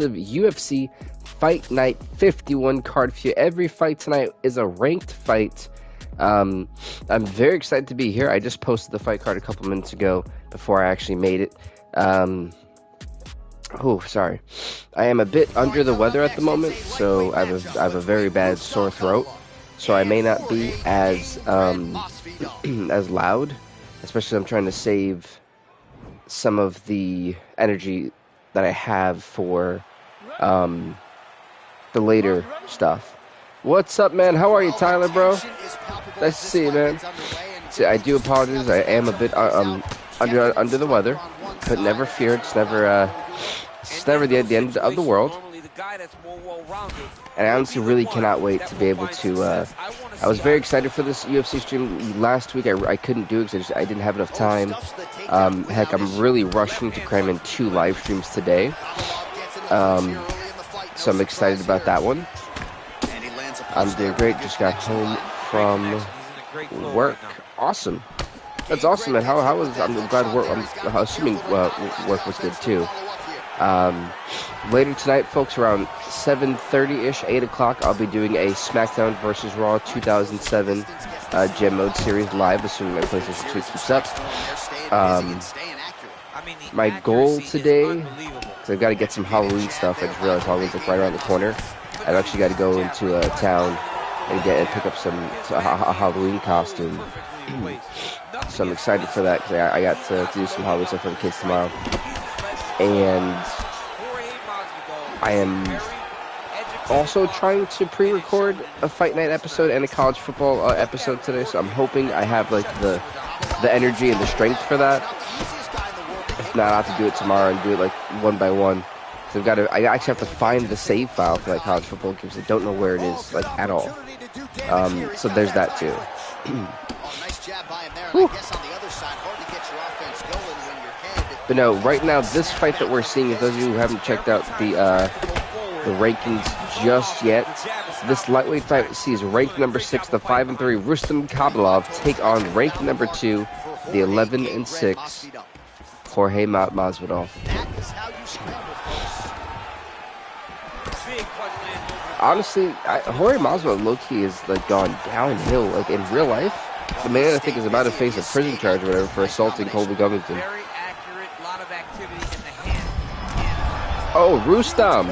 UFC Fight Night 51 card for you. Every fight tonight is a ranked fight. I'm very excited to be here. I just posted the fight card a couple minutes ago before I actually made it. Sorry. I am a bit under the weather at the moment, so I have a very bad sore throat. So I may not be as as loud, especially I'm trying to save some of the energy that I have for the later stuff. What's up, man? How are you, Tyler, bro? Nice to see you, man. See, I do apologize. I am a bit under the weather, but never fear. It's never the end of the world. And I honestly really cannot wait to be able to. I was very excited for this UFC stream last week. I couldn't do it because I didn't have enough time. Heck, I'm really rushing to cram in 2 live streams today. So I'm excited about that one. I'm doing great. Just got home from work. Awesome. That's awesome, man. How was? I'm glad work. I'm assuming work was good too. Later tonight, folks, around 7:30-ish, 8 o'clock, I'll be doing a SmackDown vs. Raw 2007 Gem Mode Series live, assuming my PlayStation 2 keeps up. My goal today, because I've got to get some Halloween stuff. I just realized Halloween's like right around the corner. I've actually got to go into a town and pick up a Halloween costume. So I'm excited for that, because I got to do some Halloween stuff for the kids tomorrow. And I am also trying to pre-record a Fight Night episode and a college football episode today, so I'm hoping I have like the energy and the strength for that. If not, I'll have to do it tomorrow and do it like one by one. So I actually have to find the save file for like college football games. I don't know where it is like at all. So there's that too. But no, right now, this fight that we're seeing, if those of you who haven't checked out the rankings just yet, this lightweight fight sees rank number 6, the 5-3 Rustam Khabilov, take on rank number 2, the 11-6 Jorge Masvidal. Honestly, Jorge Masvidal low-key is like gone downhill. Like in real life, the man I think is about to face a prison charge or whatever for assaulting Colby Covington. Oh, Rustam!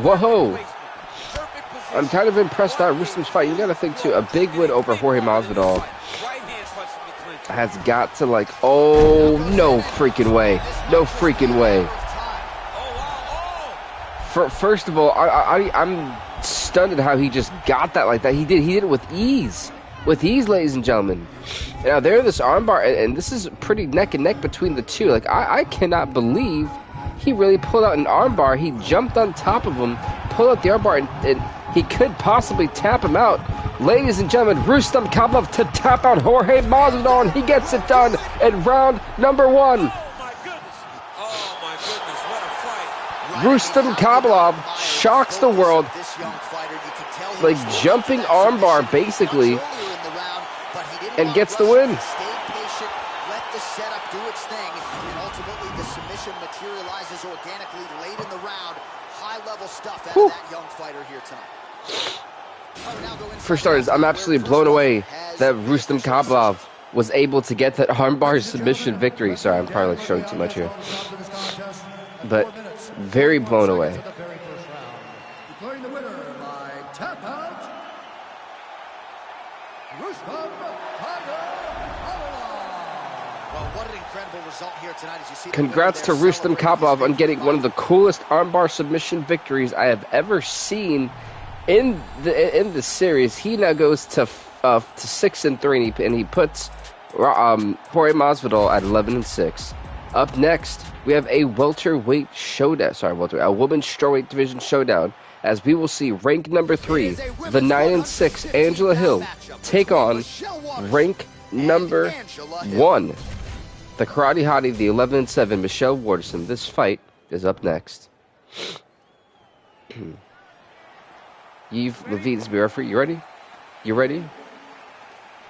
Whoa! I'm kind of impressed by Rustam's fight. You gotta think too, a big win over Jorge Masvidal has got to like, oh, no freaking way. No freaking way. First of all, I'm stunned at how he just got that like that. He did it with ease. With ease, ladies and gentlemen. Now, there this armbar, and this is pretty neck and neck between the two. Like, I cannot believe he really pulled out an armbar. He jumped on top of him, pulled out the armbar, and he could possibly tap him out. Ladies and gentlemen, Rustam Khabilov to tap out Jorge Masvidal, and he gets it done in round number 1. Rustam Khabilov shocks the world, like jumping armbar basically, and gets the win. For starters, I'm absolutely blown away that Rustam Khabilov was able to get that armbar submission victory. Sorry, I'm probably showing too much here. But very blown away. Congrats to Rustam Khabilov on getting one of the coolest armbar submission victories I have ever seen in the series. He now goes to 6-3, and he puts Jorge Masvidal at 11-6. Up next, we have a welterweight showdown. A women's strawweight division showdown, as we will see rank number 3, the 9-6 Angela Hill, take on rank number 1, the Karate Hottie, the 11-7 Michelle Waterson. This fight is up next. Yves Levine's be referee. You ready? You ready?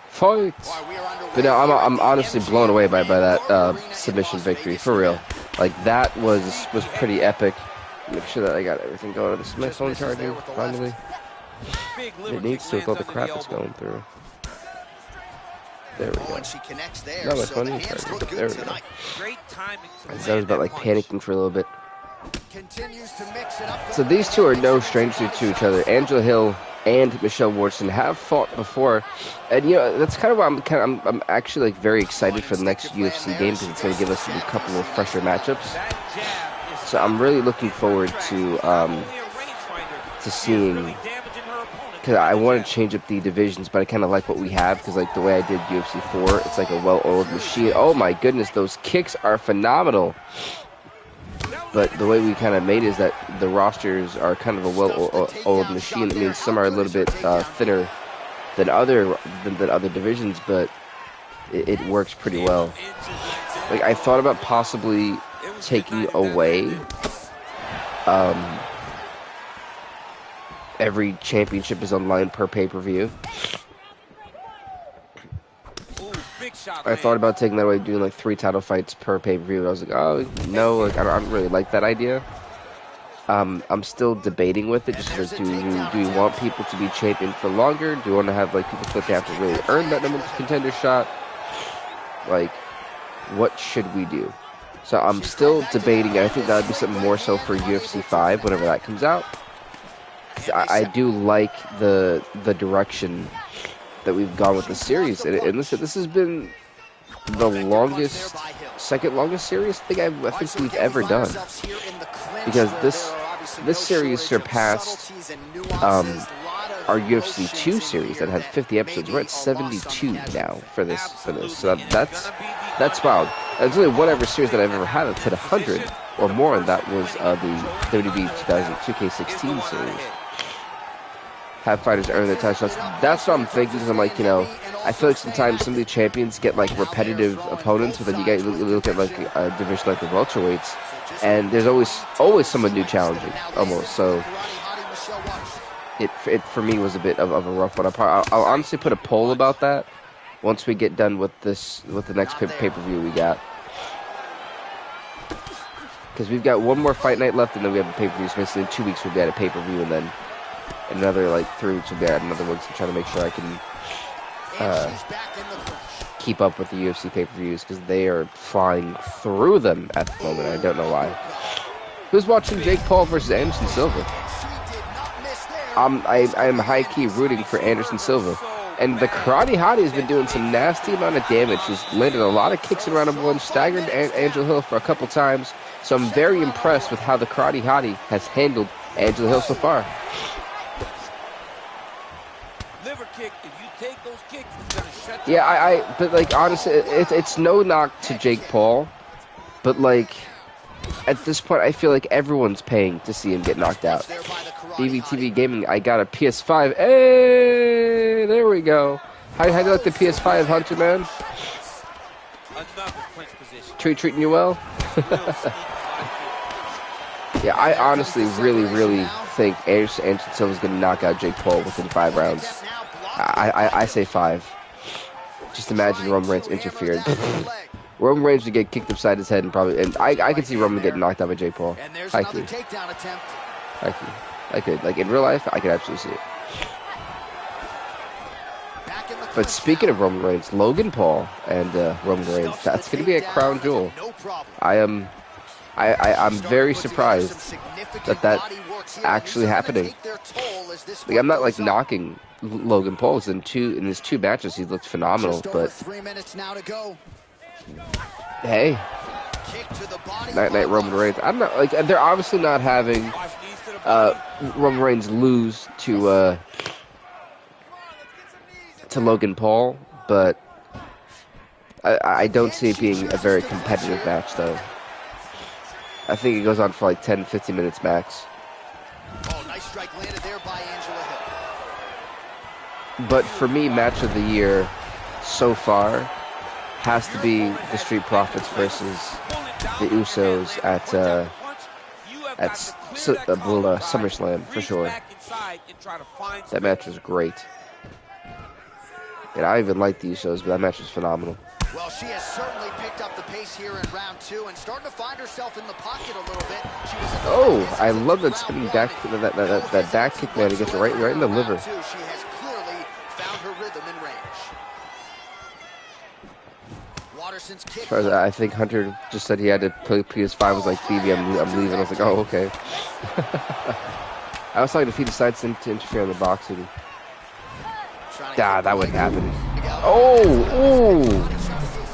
Fight! But no, I'm honestly blown away by that submission victory, for real. Like that was pretty epic. Make sure that I got everything going. This is my phone charging finally. It needs to with all the crap it's going through. There we go. No, my phone is charging. There we go. I was about like panicking for a little bit. So these two are no stranger to each other. Angela Hill and Michelle Waterson have fought before, and you know that's kind of why I'm actually like very excited for the next UFC game because it's going to give us a couple of fresher matchups. So I'm really looking forward to seeing, because I want to change up the divisions, but I kind of like what we have because like the way I did UFC 4, it's like a well-oiled machine. Oh my goodness, those kicks are phenomenal. But the way we kind of made it is that the rosters are kind of a well-oiled machine. It means some are a little bit thinner than other divisions, but it works pretty well. Like I thought about possibly taking away every championship is online per pay-per-view. I thought about taking that away, doing like 3 title fights per pay-per-view. I was like, oh no, like I don't really like that idea. I'm still debating with it. Just like, do we want people to be champion for longer? Do we want to have like people feel like they have to really earn that number one contender shot? Like, what should we do? So I'm still debating. I think that would be something more so for UFC 5 whenever that comes out. I do like the direction that we've gone with the series, and listen, this has been the second longest series I think we've ever done, because this series surpassed our UFC 2 series that had 50 episodes. We're at 72 now for this. So that's wild. And there's only one ever series that I've ever had that's hit 100 or more, and that was the WWE 2K16 series. Have fighters earn their touchdowns. That's what I'm thinking, because I'm like, you know, I feel like sometimes some of the champions get like repetitive opponents, but then you look at like a division like the welterweights, and there's always someone new challenging, almost. So it for me was a bit of a rough one. I'll honestly put a poll about that once we get done with the next pay-per-view we got, because we've got one more fight night left, and then we have a pay-per-view. So basically in 2 weeks we'll be at a pay-per-view, and then another like 3 weeks will be at another one. So I'm trying to make sure I can keep up with the UFC pay-per-views, because they are flying through them at the moment. I don't know why. Who's watching Jake Paul versus Anderson Silva? I'm high-key rooting for Anderson Silva. And the Karate Hottie has been doing some nasty amount of damage. He's landed a lot of kicks in round of one, staggered Angela Hill for a couple times. So I'm very impressed with how the Karate Hottie has handled Angela Hill so far. Yeah, but like honestly, it's no knock to Jake Paul, but like at this point, I feel like everyone's paying to see him get knocked out. BVTV Gaming, I got a PS5. Hey, there we go. How do you like the PS5, Hunter man? Treating you well? Yeah, I honestly really think Anderson Silva's gonna knock out Jake Paul within 5 rounds. I say 5. Just imagine Roman Reigns interfered. Roman Reigns would get kicked upside his head, and I could see Roman getting knocked out by Jake Paul. I could. Like in real life, I could absolutely see it. But speaking of Roman Reigns, Logan Paul and Roman Reigns, that's going to be a crown jewel. I'm very surprised that that's actually happening. Like, I'm not like knocking Logan Paul. In his 2 matches, he looked phenomenal. But hey, night Roman Reigns. I'm not like, they're obviously not having Roman Reigns lose to Logan Paul, but I don't see it being a very competitive match, though. I think it goes on for like 10-15 minutes max. Oh, nice strike landed there by Angela Hill. But for me, match of the year so far has to be the Street Profits versus the Usos at SummerSlam, for sure. That match was great. And I even like the Usos, but that match was phenomenal. Well, she has certainly picked up the pace here in round 2 and starting to find herself in the pocket a little bit. Oh, I love that spinning back, that back kick, man. It gets right in the liver. She has clearly found her rhythm in range. Waterson's kick. I think Hunter just said he had to play PS5. Was like, BB, I'm leaving. I was like, oh, okay. I was talking to Feed decides to interfere in the boxing. That wouldn't happen. Oh.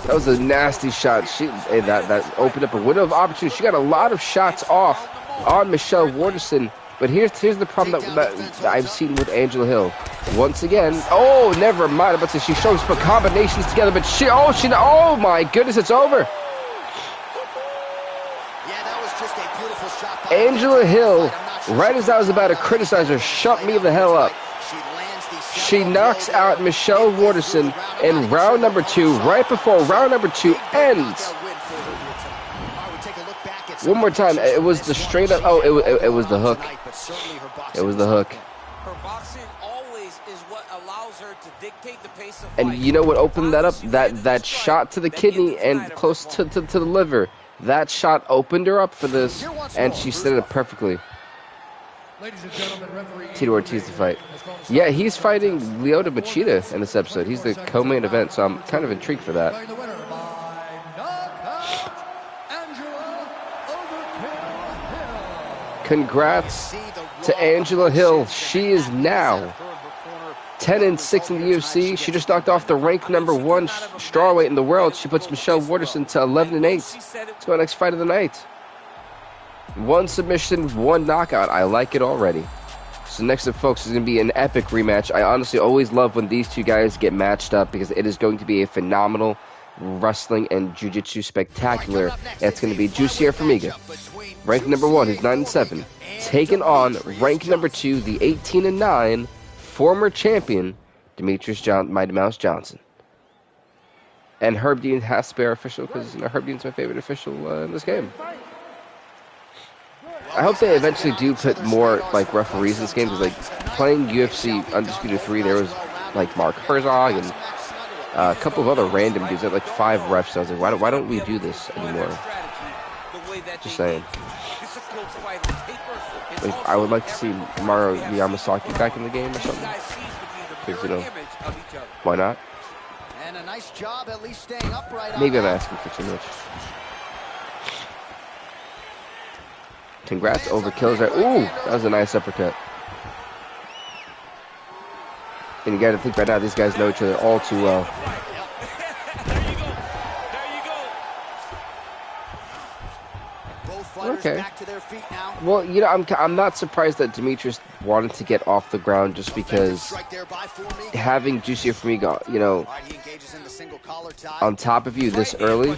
That was a nasty shot. That opened up a window of opportunity. She got a lot of shots off on Michelle Waterson. But here's the problem that I've seen with Angela Hill. Once again, oh, never mind. But she shows some combinations together. But oh my goodness, it's over. Angela Hill, right as I was about to criticize her, shut me the hell up. She knocks out Michelle Waterson in round number 2, right before round number 2 ends. One more time. It was the straight up. Oh, it was the hook. It was the hook. And you know what opened that up? That shot to the kidney and close to the liver. That shot opened her up for this, and she set it perfectly. Ladies and gentlemen, referee Tito Ortiz to fight. Yeah, he's fighting Lyoto Machida in this episode. He's the co-main event, so I'm kind of intrigued for that. Congrats to Angela Hill. She is now 10-6 in the UFC. She just knocked off the ranked number 1 strawweight in the world. She puts Michelle Waterson to 11-8. Let's go next fight of the night. 1 submission, 1 knockout. I like it already. So next up, folks, is going to be an epic rematch. I honestly always love when these two guys get matched up because it is going to be a phenomenal wrestling and jiu-jitsu spectacular. It's going to be Jussier Formiga, ranked number 1, who's 9-7, taking on ranked number 2, the 18-9 former champion Demetrius Mighty Mouse Johnson. And Herb Dean has to be our official because Herb Dean's my favorite official in this game. I hope they eventually do put more like referees in this game because like playing UFC Undisputed 3, there was like Mark Herzog and a couple of other random dudes. There were like 5 refs. So I was like, why don't we do this anymore? Just saying. Like, I would like to see Mauro Yamasaki back in the game or something. Because, you know, why not? Maybe I'm asking for too much. Congrats, overkills there. Ooh, that was a nice uppercut. And you got to think right now, these guys know each other all too well. Okay. Well, you know, I'm not surprised that Demetrius wanted to get off the ground just because having Jussier Formiga, you know, on top of you this early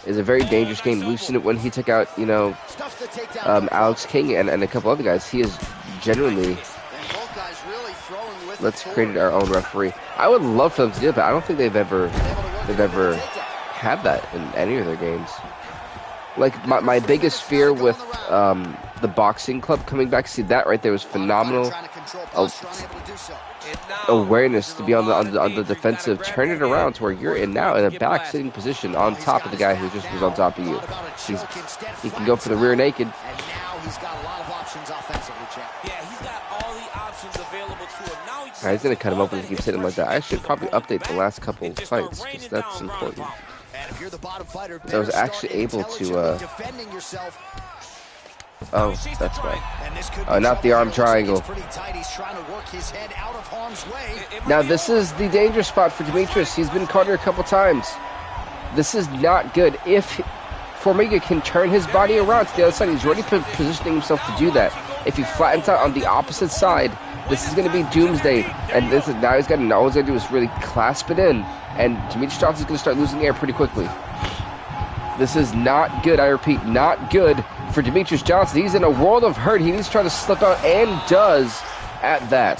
is a very dangerous game. We've seen it when he took out, you know, Alex King and a couple other guys. He is genuinely. Let's create our own referee. I would love for them to do it, but I don't think they've ever had that in any of their games. Like my biggest fear with the boxing club coming back, see that right there was phenomenal awareness to be on the defensive. Turn it around to where you're in now in a back sitting position on top of the guy who just was on top of you. He can go for the rear naked. He's gonna cut him open if he keeps hitting him like that. I should probably update the last couple of fights because that's important. I was actually able to. Oh, that's right. Not the arm triangle. Now this is the danger spot for Demetrius. He's been caught here a couple times. This is not good. If Formiga can turn his body around to the other side, he's already positioning himself to do that. If he flattens out on the opposite side, this is going to be doomsday. And now he's got to, all he's got to do is really clasp it in. And Demetrius Johnson's going to start losing air pretty quickly. This is not good, I repeat, not good for Demetrius Johnson. He's in a world of hurt. He needs to try to slip out, and does at that.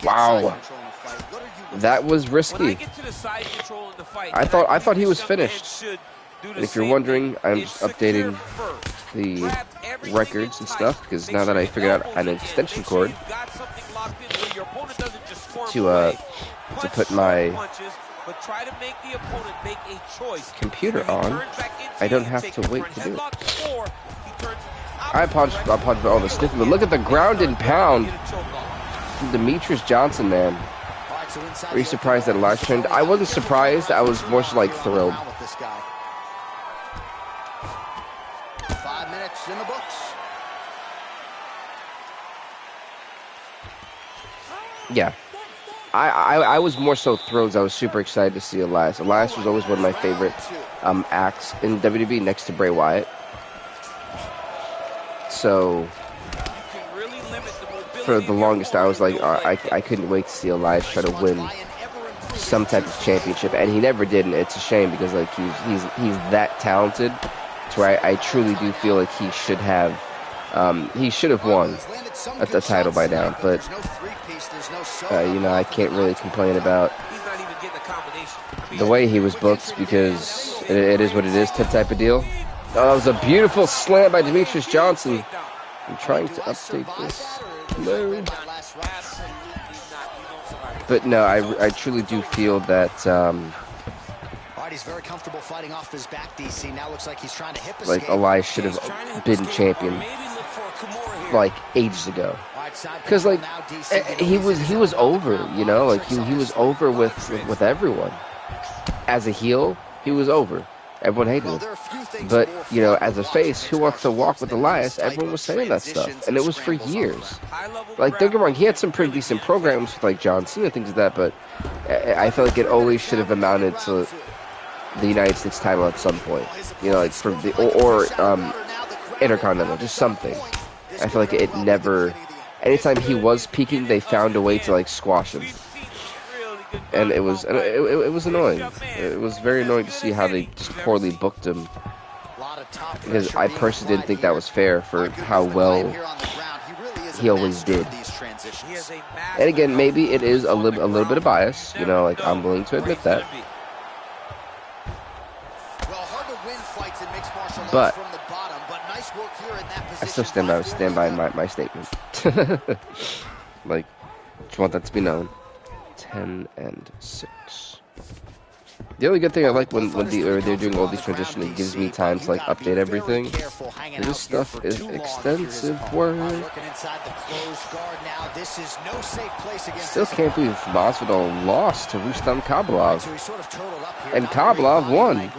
Wow. That was risky. I thought he was finished. And if you're wondering, I'm just updating the records and stuff, because now that I figured out an extension cord to put my but try to make the opponent make a choice. Computer on. I don't have to wait to do it. I apologize for all the sniffing, but look at the ground and pound from Demetrius Johnson, man. Were you surprised that Elias turned? I wasn't surprised. I was more so like thrilled. 5 minutes in the books. Yeah. I was more so thrilled. I was super excited to see Elias. Elias was always one of my favorite acts in WWE next to Bray Wyatt. So for the longest, I was like, I couldn't wait to see Elias try to win some type of championship, and he never did. And it's a shame because like he's that talented to where I truly do feel like he should have won a title by now. But you know, I can't really complain about the way he was booked because it is what it is type of deal. Oh, that was a beautiful slam by Demetrius Johnson. I'm trying to update this. No. But no, I truly do feel that he's very comfortable fighting off his back, DC. Now looks like he's trying to hip like Elias should have been champion like ages ago. Because like he was over, you know, like he was over with everyone. As a heel, he was over. Everyone hated him. But, you know, as a face, who wants to walk with Elias? Everyone was saying that stuff. And it was for years. Like, don't get me wrong, he had some pretty decent programs with, like, John Cena and things like that, but I feel like it always should have amounted to the United States title at some point. You know, like, for the, or Intercontinental, just something. I feel like it never, anytime he was peaking, they found a way to, like, squash him. And it was annoying. It was very annoying to see how they just poorly booked him. Because I personally didn't think that was fair for how well he always did. And again, maybe it is a little bit of bias. You know, like I'm willing to admit that. But I still stand by my statement. Like, just want that to be known. 10-6. The only good thing I like when they're doing all these transitions, it gives me time to like update everything. This stuff is extensive work. Still can't believe Masvidal lost to Rustam Khabilov, and Khabilov won,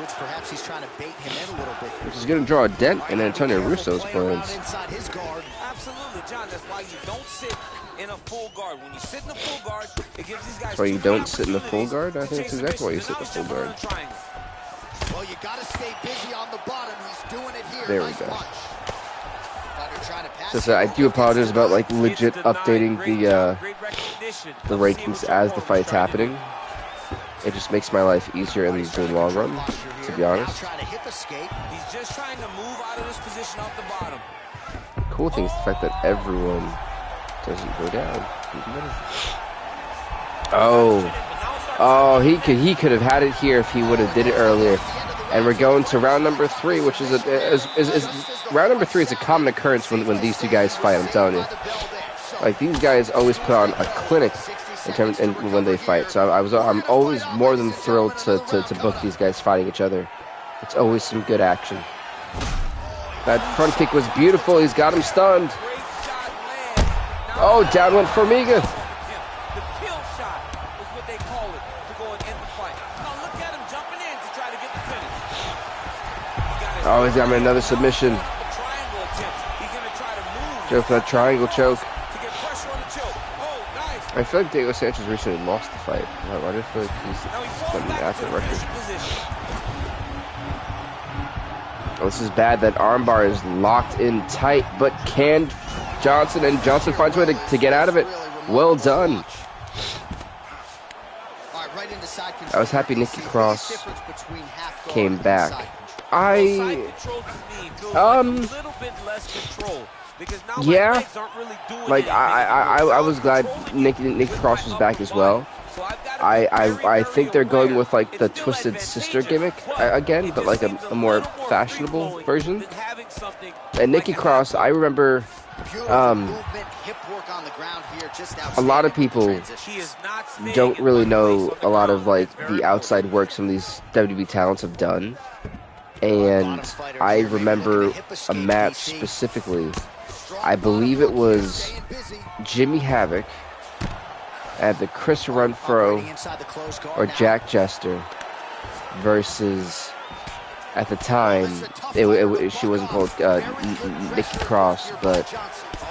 which is going to draw a dent in Antonio Russo's plans. Absolutely, John. That's why you don't sit in a full guard. When you sit in a full guard, it gives these guys. That's why you don't sit in the full guard? I think that's exactly why you sit in the full guard. Well, you got to stay busy on the bottom. He's doing it here. There we go. So I do apologize about like legit updating the rankings as the fight's happening. It just makes my life easier in the long run, to be honest. He's just trying to move out of this position off the bottom. Cool thing is the fact that everyone doesn't go down. Oh, he could have had it here if he would have did it earlier. And we're going to round number 3, which is round number 3 is a common occurrence when these two guys fight. I'm telling you, like these guys always put on a clinic in terms and when they fight. So I'm always more than thrilled to book these guys fighting each other. It's always some good action. That front kick was beautiful. He's got him stunned. Oh, down went Formiga. The kill shot is what they call it to go and end the fight. Now look at him jumping in to try to get the finish. Oh, he's got another submission. Go for that triangle choke. I feel like Diego Sanchez recently lost the fight. Why do I feel like he's got an active record? Oh, this is bad. That armbar is locked in tight, but can Johnson finds a way to get out of it. Well done. I was happy Nikki Cross came back. Yeah, like I was glad Nikki Cross was back as well. I think they're going with like the Twisted Sister gimmick again, but like a more fashionable version. And Nikki Cross, I remember a lot of people don't really know a lot of like the outside work some of these WWE talents have done. And I remember a match specifically. I believe it was Jimmy Havoc at the Chris Renfro or Jack Jester versus, at the time, she wasn't called Nikki Cross, but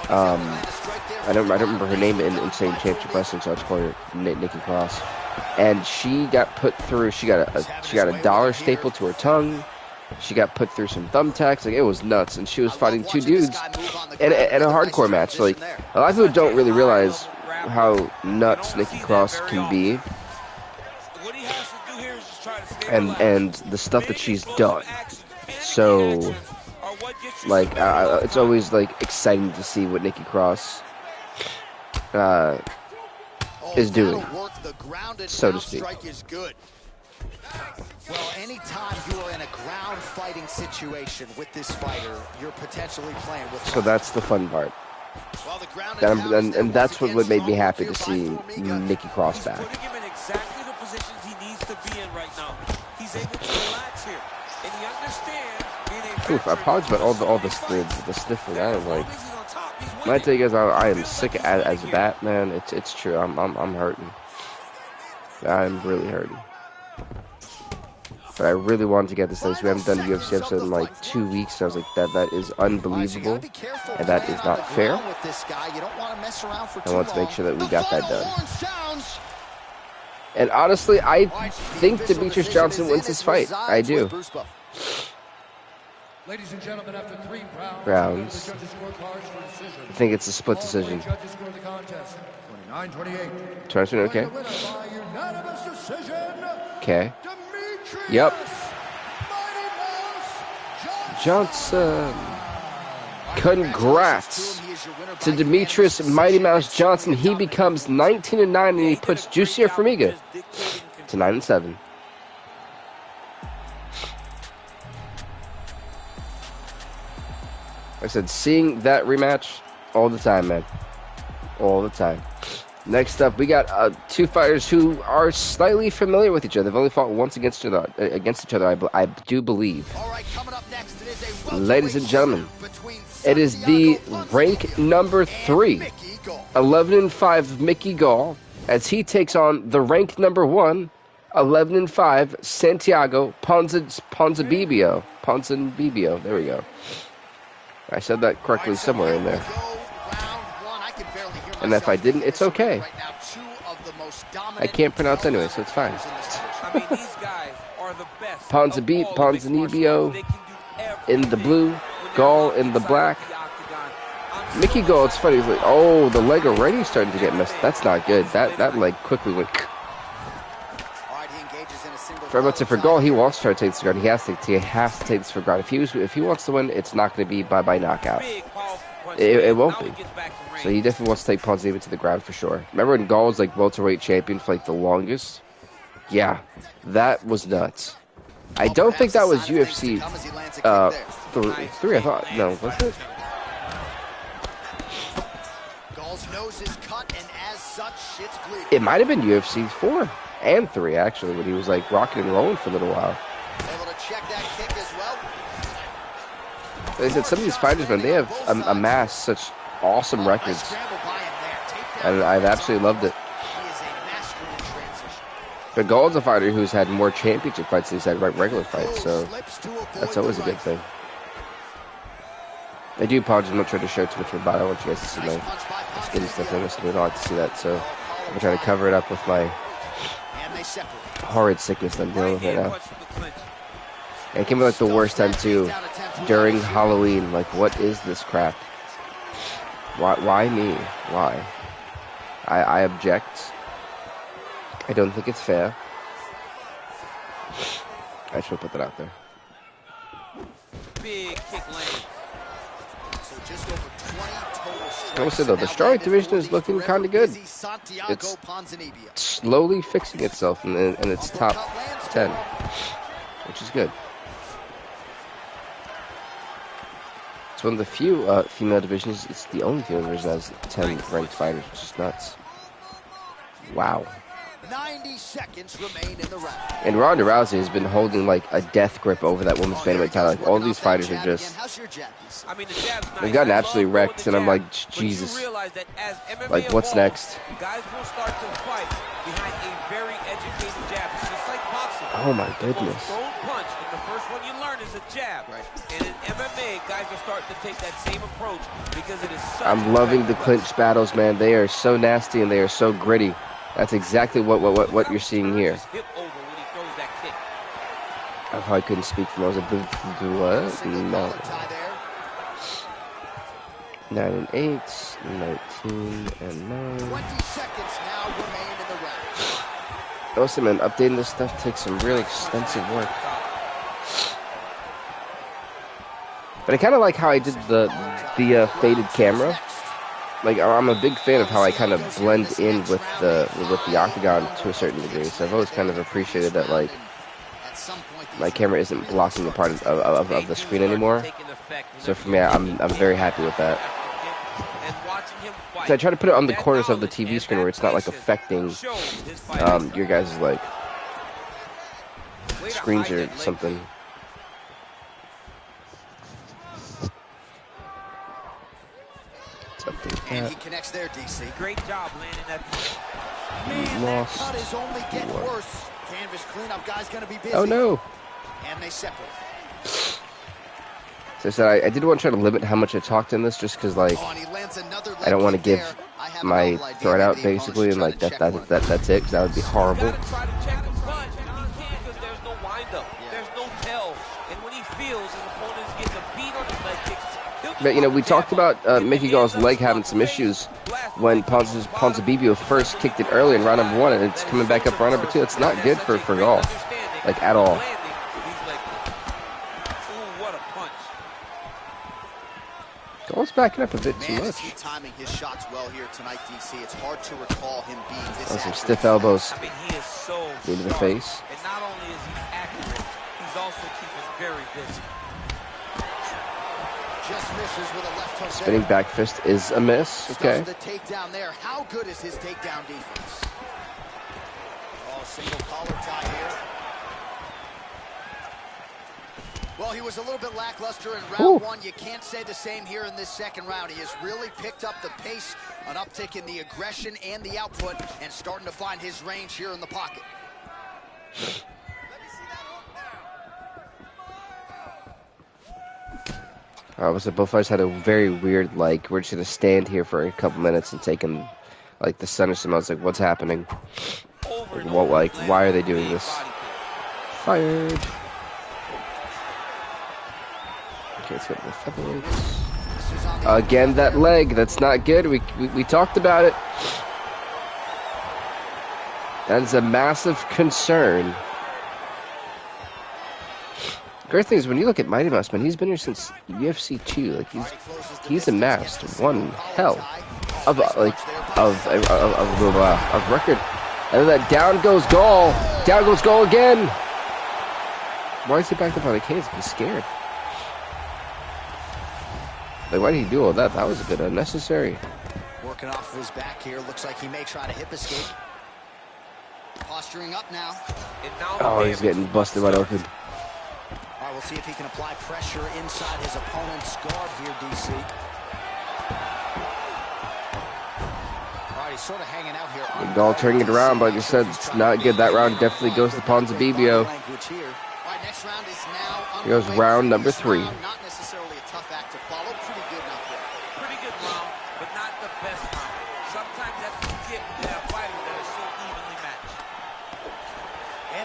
I don't remember her name in Insane Championship Wrestling, so I just called her Nikki Cross. And she got put through. She got a dollar stapled to her tongue. She got put through some thumbtacks. Like, it was nuts. And she was fighting two dudes in a hardcore match. Like, a lot of people don't really realize how nuts Nikki Cross can be. And the stuff that she's done. So, like, it's always, like, exciting to see what Nikki Cross is doing, so to speak. Well, anytime you are in a ground fighting situation with this fighter, you're potentially playing with. So that's the fun part. And that's what made me happy to see Nikki Cross back. Putting him in exactly the positions he needs to be in right now. He's able to relax here, and he understands being a. Oof, I apologize about all the sniffing. I am like, when I tell you guys, I am sick as a bat, man. It's true. I'm hurting. I'm really hurting. But I really wanted to get this thing, so we haven't done a UFC episode in like 2 weeks. So I was like, that is unbelievable, and that is not fair. I want to make sure that we got that done. And honestly, I think Demetrius Johnson wins this fight. I do. Ladies and gentlemen, after 3 rounds, I think it's a split decision. 29-28. Okay. Okay. Yep. Johnson. Congrats to Demetrius Mighty Mouse Johnson. He becomes 19-9, and he puts Juicy Formiga to 9-7. Like I said, seeing that rematch all the time, man. All the time. Next up, we got two fighters who are slightly familiar with each other. They've only fought once against each other, I do believe. Ladies and gentlemen, it is the rank number 3, 11-5 Mickey Gall, as he takes on the rank number 1, 11-5 Santiago Ponzinibbio. Ponzinibbio, there we go. I said that correctly somewhere in there. And if I didn't, it's okay. I can't pronounce anyway, so it's fine. Ponzinibbio in the blue, Gall in the black. Mickey Gall, it's funny, he's like, oh, the leg already starting to get messed. That's not good. That leg quickly went. For Gall, he wants to try to take this guard. He has to take this for guard. If he wants to win, it's not going to be by knockout. It won't be. So he definitely wants to take Ponzinibbio to the ground for sure. Remember when Gall was like welterweight champion for like the longest? Yeah, that was nuts. I don't think that was UFC 3. I thought, no, was it? It might have been UFC 4 and 3 actually, when he was like rocking and rolling for a little while. They said some of these fighters, man, they have amassed such awesome records, and I've absolutely loved it. But Gall's a fighter who's had more championship fights than he's had regular fights, so that's always a good thing. I do apologize, I'm not trying to show too much of my body. I want you guys to see my skin stuff in this, so we don't like to see that, so I'm trying to cover it up with my horrid sickness that I'm dealing with right now. And it came at like the worst time too, during Halloween. Like, what is this crap? Why me? Why? I object. I don't think it's fair. I just want to put that out there. Big kick lane. I will say though, the strawweight division is looking kind of good. It's slowly fixing itself in its top 10, which is good. It's one of the few female divisions. It's the only female division that has 10 ranked fighters, which is nuts. Wow. 90 seconds remain in the round. And Ronda Rousey has been holding like a death grip over that women's bantamweight title. Like all these fighters are just, they've gotten absolutely wrecked, and I'm like, Jesus. Like, what's next? Guys will start to fight behind a very educated jab. It's just like boxing. Oh my goodness. Punch, and the first one you learn is a jab. Right. And in MMA, guys are starting to take that same approach because it is such I'm loving the clinch battles, man. They are so nasty and they are so gritty. That's exactly what you're seeing here. I probably couldn't speak from those. What? No. 9 and 8, 19 and 9. 20 seconds now remain in the round. Also, man, updating this stuff takes some really extensive work. But I kind of like how I did the faded camera. Like, I'm a big fan of how I kind of blend in with the octagon to a certain degree. So I've always kind of appreciated that, like, my camera isn't blocking a part of the screen anymore. So for me, I'm very happy with that. So I try to put it on the corners of the TV screen where it's not like affecting your guys' like screens or something. And he connects there, DC. Great job landing that. Man, that cut is only getting worse. Canvas cleanup guy's gonna be busy. Oh no! And they separate. So I said I did want to try to limit how much I talked in this, just because like I don't want to give my throat out basically, and like that's it, because that would be horrible. But, you know, we talked about Mickey Gall's leg having some issues when Ponzinibbio first kicked it early in round number 1, and it's coming back up round number 2. It's not good for Gall, like, at all. Gall's backing up a bit too much. Timing his shots well here tonight, DC. It's hard to recall him being this some stiff elbows. I mean, he is so into the face. And not only is he accurate, he's also keeping very busy. Just misses with a left hook. Spinning back fist is a miss. Okay. The takedown there. How good is his takedown defense? Oh, single collar tie here. Well, he was a little bit lackluster in round 1. You can't say the same here in this second round. He has really picked up the pace, an uptick in the aggression and the output, and starting to find his range here in the pocket. So both fighters had a very weird, like, we're just going to stand here for a couple minutes and take in, like, the sun or something. I was like, what's happening? Like, why are they doing this? Fired. Okay, let's go to the featherweights. Again, that leg, that's not good. We talked about it. That is a massive concern. Great thing is when you look at Mighty Mouse, man, he's been here since UFC 2. Like he's amassed one hell of record. And then that down goes Gall. Down goes Gall again. Why is he backed up on the cage? He's scared. Like, why did he do all that? That was a bit unnecessary. Working off of his back here. Looks like he may try to hip escape. Posturing up now. Oh, he's getting busted wide open. All right, we'll see if he can apply pressure inside his opponent's guard here, DC. All right, he's sort of hanging out here. Gall turning it around, but like I said, it's not good. That round definitely goes to Ponzinibbio. Here goes round number 3. Not necessarily a tough act to follow. Pretty good out there. Pretty good round, but not the best round. Sometimes that's the tip to that fighter that is so evenly matched.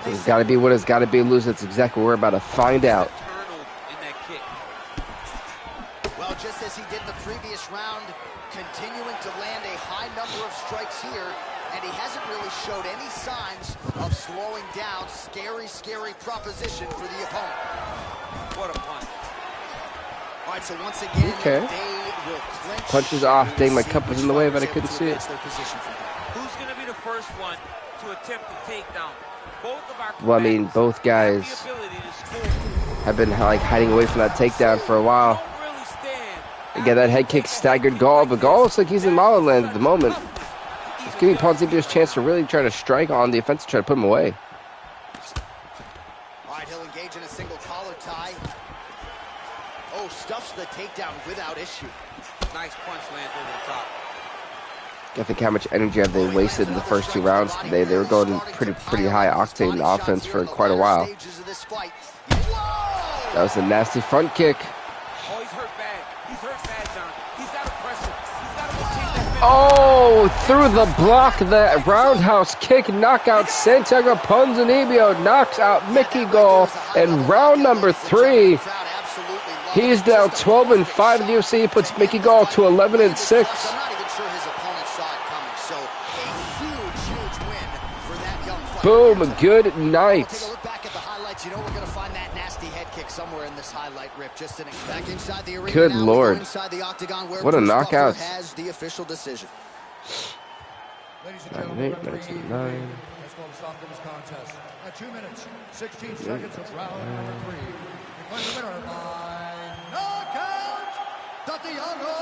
It's got to be what it's got to be, lose. That's exactly what we're about to find out. Well, just as he did in the previous round, continuing to land a high number of strikes here, and he hasn't really showed any signs of slowing down. Scary, scary proposition for the opponent. What a punch. All right, so once again, okay. they will clinch. Punches off. Dang, my cup was in the way, but I couldn't see it. Who's going to be the first one to attempt the takedown? Well, I mean, both guys have been like hiding away from that takedown for a while. Again, that head kick staggered Gall, but Gall looks like he's in Mala land at the moment. It's giving Ponzinibbio's chance to really try to strike on the offensive, try to put him away. All right, he'll engage in a single collar tie. Oh, stuffs the takedown without issue. Nice punch lands over the top. I think how much energy have they wasted in the first 2 rounds. They were going pretty high octane offense for quite a while. That was a nasty front kick. Oh, he's hurt bad. He's hurt bad, John. He's got to press him. He's got to go take that finish. Oh, through the block, the roundhouse kick knockout. Santiago Ponzinibbio knocks out Mickey Gall in round number 3. He's now 12-5 in the UFC. He puts Mickey Gall to 11-6. I'm not even sure his opponent saw it coming. So a huge win for that young fighter. Boom, good night. Take a look back at the highlights. You know we're going to find that nasty head kick somewhere in this highlight rip. Just back inside the arena. Good now, Lord. inside the octagon where What a Bruce knockout. Buffer has the official decision. Ladies and 9 gentlemen, 8, 9 referee, 9. let's go to stop this contest at 2 minutes, 16 seconds of round number 3. Declared the winner by knockout, Santiago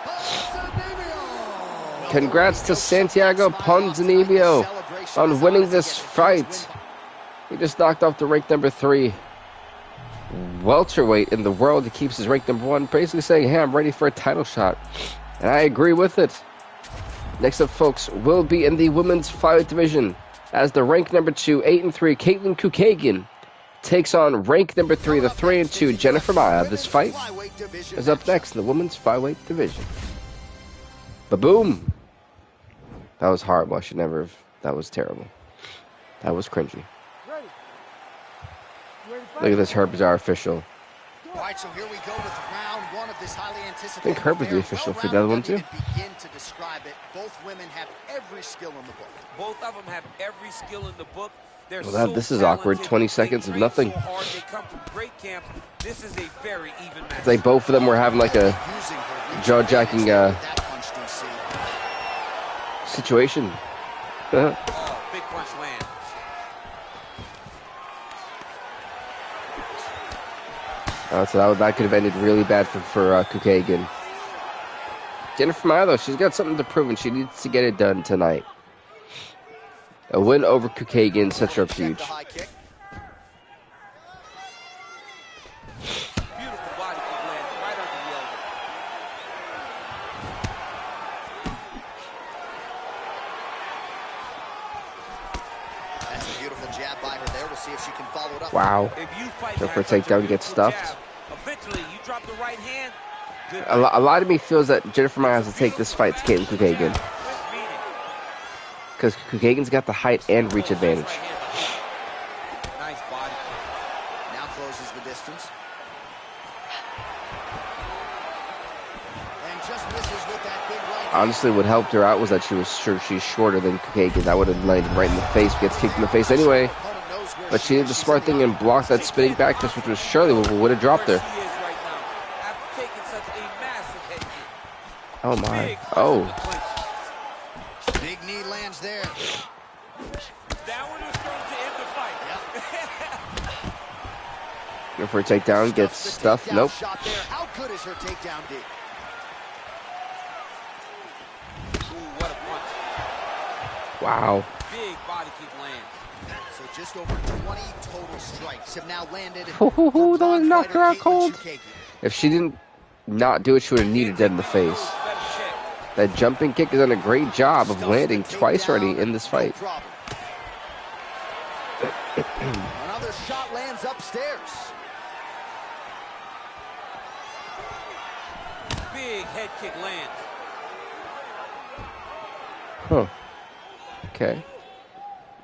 Ponzinibbio. Congrats to Santiago Ponzinibbio on winning this fight. He just knocked off the rank number 3 welterweight in the world. He keeps his rank number 1, basically saying, hey, I'm ready for a title shot. And I agree with it. Next up, folks, will be in the women's flyweight division as the rank number 2, 8-3, Caitlin Kukagian takes on rank number 3, the 3-2, Jennifer Maia. This fight is up next in the women's flyweight division. Ba-boom! That was horrible. I should never have. That was terrible. That was cringy. Look at this Herb Bizarre official. All right, so here we go with round 1 of this highly anticipated. I think Herb was the official for the other one too. Begin to describe it. Both women have every skill in the book. Both of them have every skill in the book. They're Well, so this is awkward. talented. 20 seconds They of train nothing. so hard. They come from great camps. This is a very even match. It's like both of them were having like a Using her reach jaw-jacking that punch, DC. situation. Oh, big punch lands. So that could have ended really bad for Kukagian. Jennifer Maia, though, she's got something to prove, and she needs to get it done tonight. A win over Kukagian sets her up huge. Beautiful body kick lands right under the elbow. That's a beautiful jab by her there. We'll see if she can follow it up. Wow. If you fight Go back for a with your takedown, get beautiful stuffed. jab, eventually, you drop the right hand. Good A lot of me feels that Jennifer Maia has to take this fight to Caitlin Kukagian. Because Kukagian's got the height and reach advantage. Nice body kick. Now closes the distance. And just misses with that big right hand. Honestly, what helped her out was that she's shorter than Kukagian. That would have landed right in the face. Gets kicked in the face anyway. Opponent knows where But she did the smart thing and blocked that spinning back twist, which was surely what would have dropped her. Where she is right now, after taking such a massive head kick. Oh my. Big punch Oh. in the clinch. Big knee lands there. That one was thrown to end the fight. Go for a takedown, gets Stuffs the stuffed. takedown Nope. shot there. How good is her takedown, D? Ooh, what a punch. Wow. Big body kick lands. So just over 20 total strikes have now landed. That Bronze knocked her out fighter cold. Caitlin Kukagian. If she didn't not do it, she would have needed dead in the face. Better check. That jumping kick has done a great job of landing twice already in this fight. No problem. Another shot lands upstairs. Big head kick lands. Huh. Okay.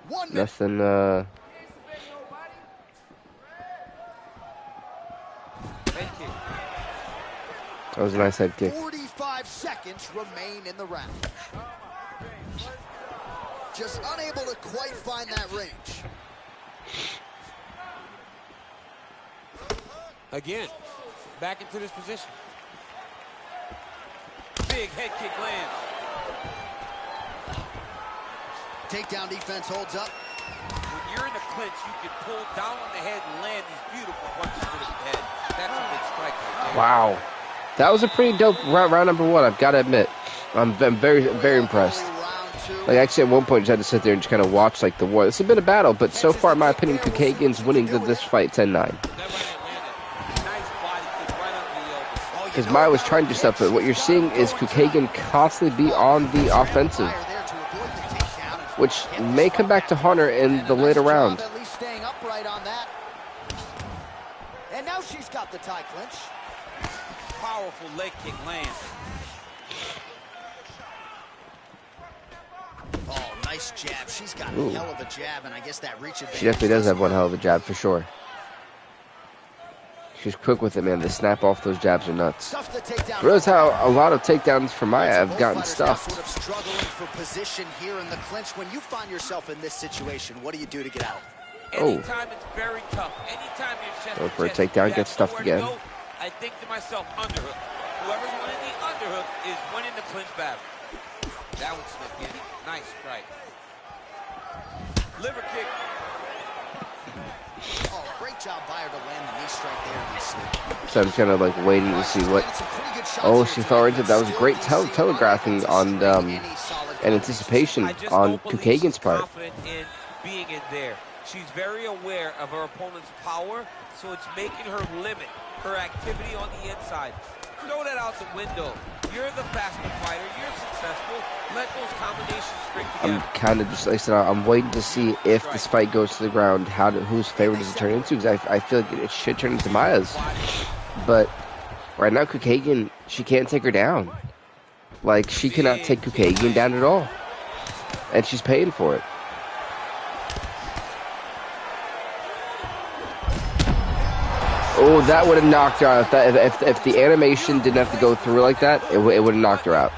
1 minute. Nothing, Head kick. that was a nice head kick. 45 seconds remain in the round. Just unable to quite find that range. Again, back into this position. Big head kick lands. Takedown defense holds up. When you're in a clinch, you can pull down on the head and land these beautiful punches to the head. That's a big strike right there. Wow. That was a pretty dope round number 1, I've got to admit. I'm very, very impressed. Like, actually, at one point, just had to sit there and just kind of watch, like, the war. This has been a battle, but so far, in my opinion, Kukagin's winning this fight 10-9. Because Maya was trying to do stuff, but what you're seeing is Kukagin constantly be on the offensive, which may come back to haunt her in the later round. And now she's got the tie clinch. Powerful leg kick lands. Oh, nice jab. She's got a hell of a jab, and I guess that reach advantage. She definitely does have one hell of a jab, for sure. She's quick with it, man. The snap off those jabs are nuts. Realize how a lot of takedowns for Maya have gotten stuffed. Sort of struggling for position here in the clinch. When you find yourself in this situation, what do you do to get out? Anytime it's very tough. Anytime you're chest go for a takedown, get stuffed again. I think to myself, underhook. Whoever's winning the underhook is winning the clinch battle. That one slipped in. Nice strike. Liver kick. Oh, great job by her to land the knee strike there. So I'm kind of like waiting to see what. Oh, she fell right into that. Was great telegraphing on and anticipation on Kukagin's part. Confident in being in there. She's very aware of her opponent's power, so it's making her limit her activity on the inside. Throw that out the window. You're the faster fighter. You're successful. Let those combinations string together. I'm kind of just, like I said, I'm waiting to see if this fight goes to the ground, whose favor does it turn into? Because I feel like it should turn into Maya's. But right now, Kukagin, she can't take her down. Like, she cannot take Kukagin down at all. And she's paying for it. Oh, that would have knocked her out. If the animation didn't have to go through like that, it would have knocked her out.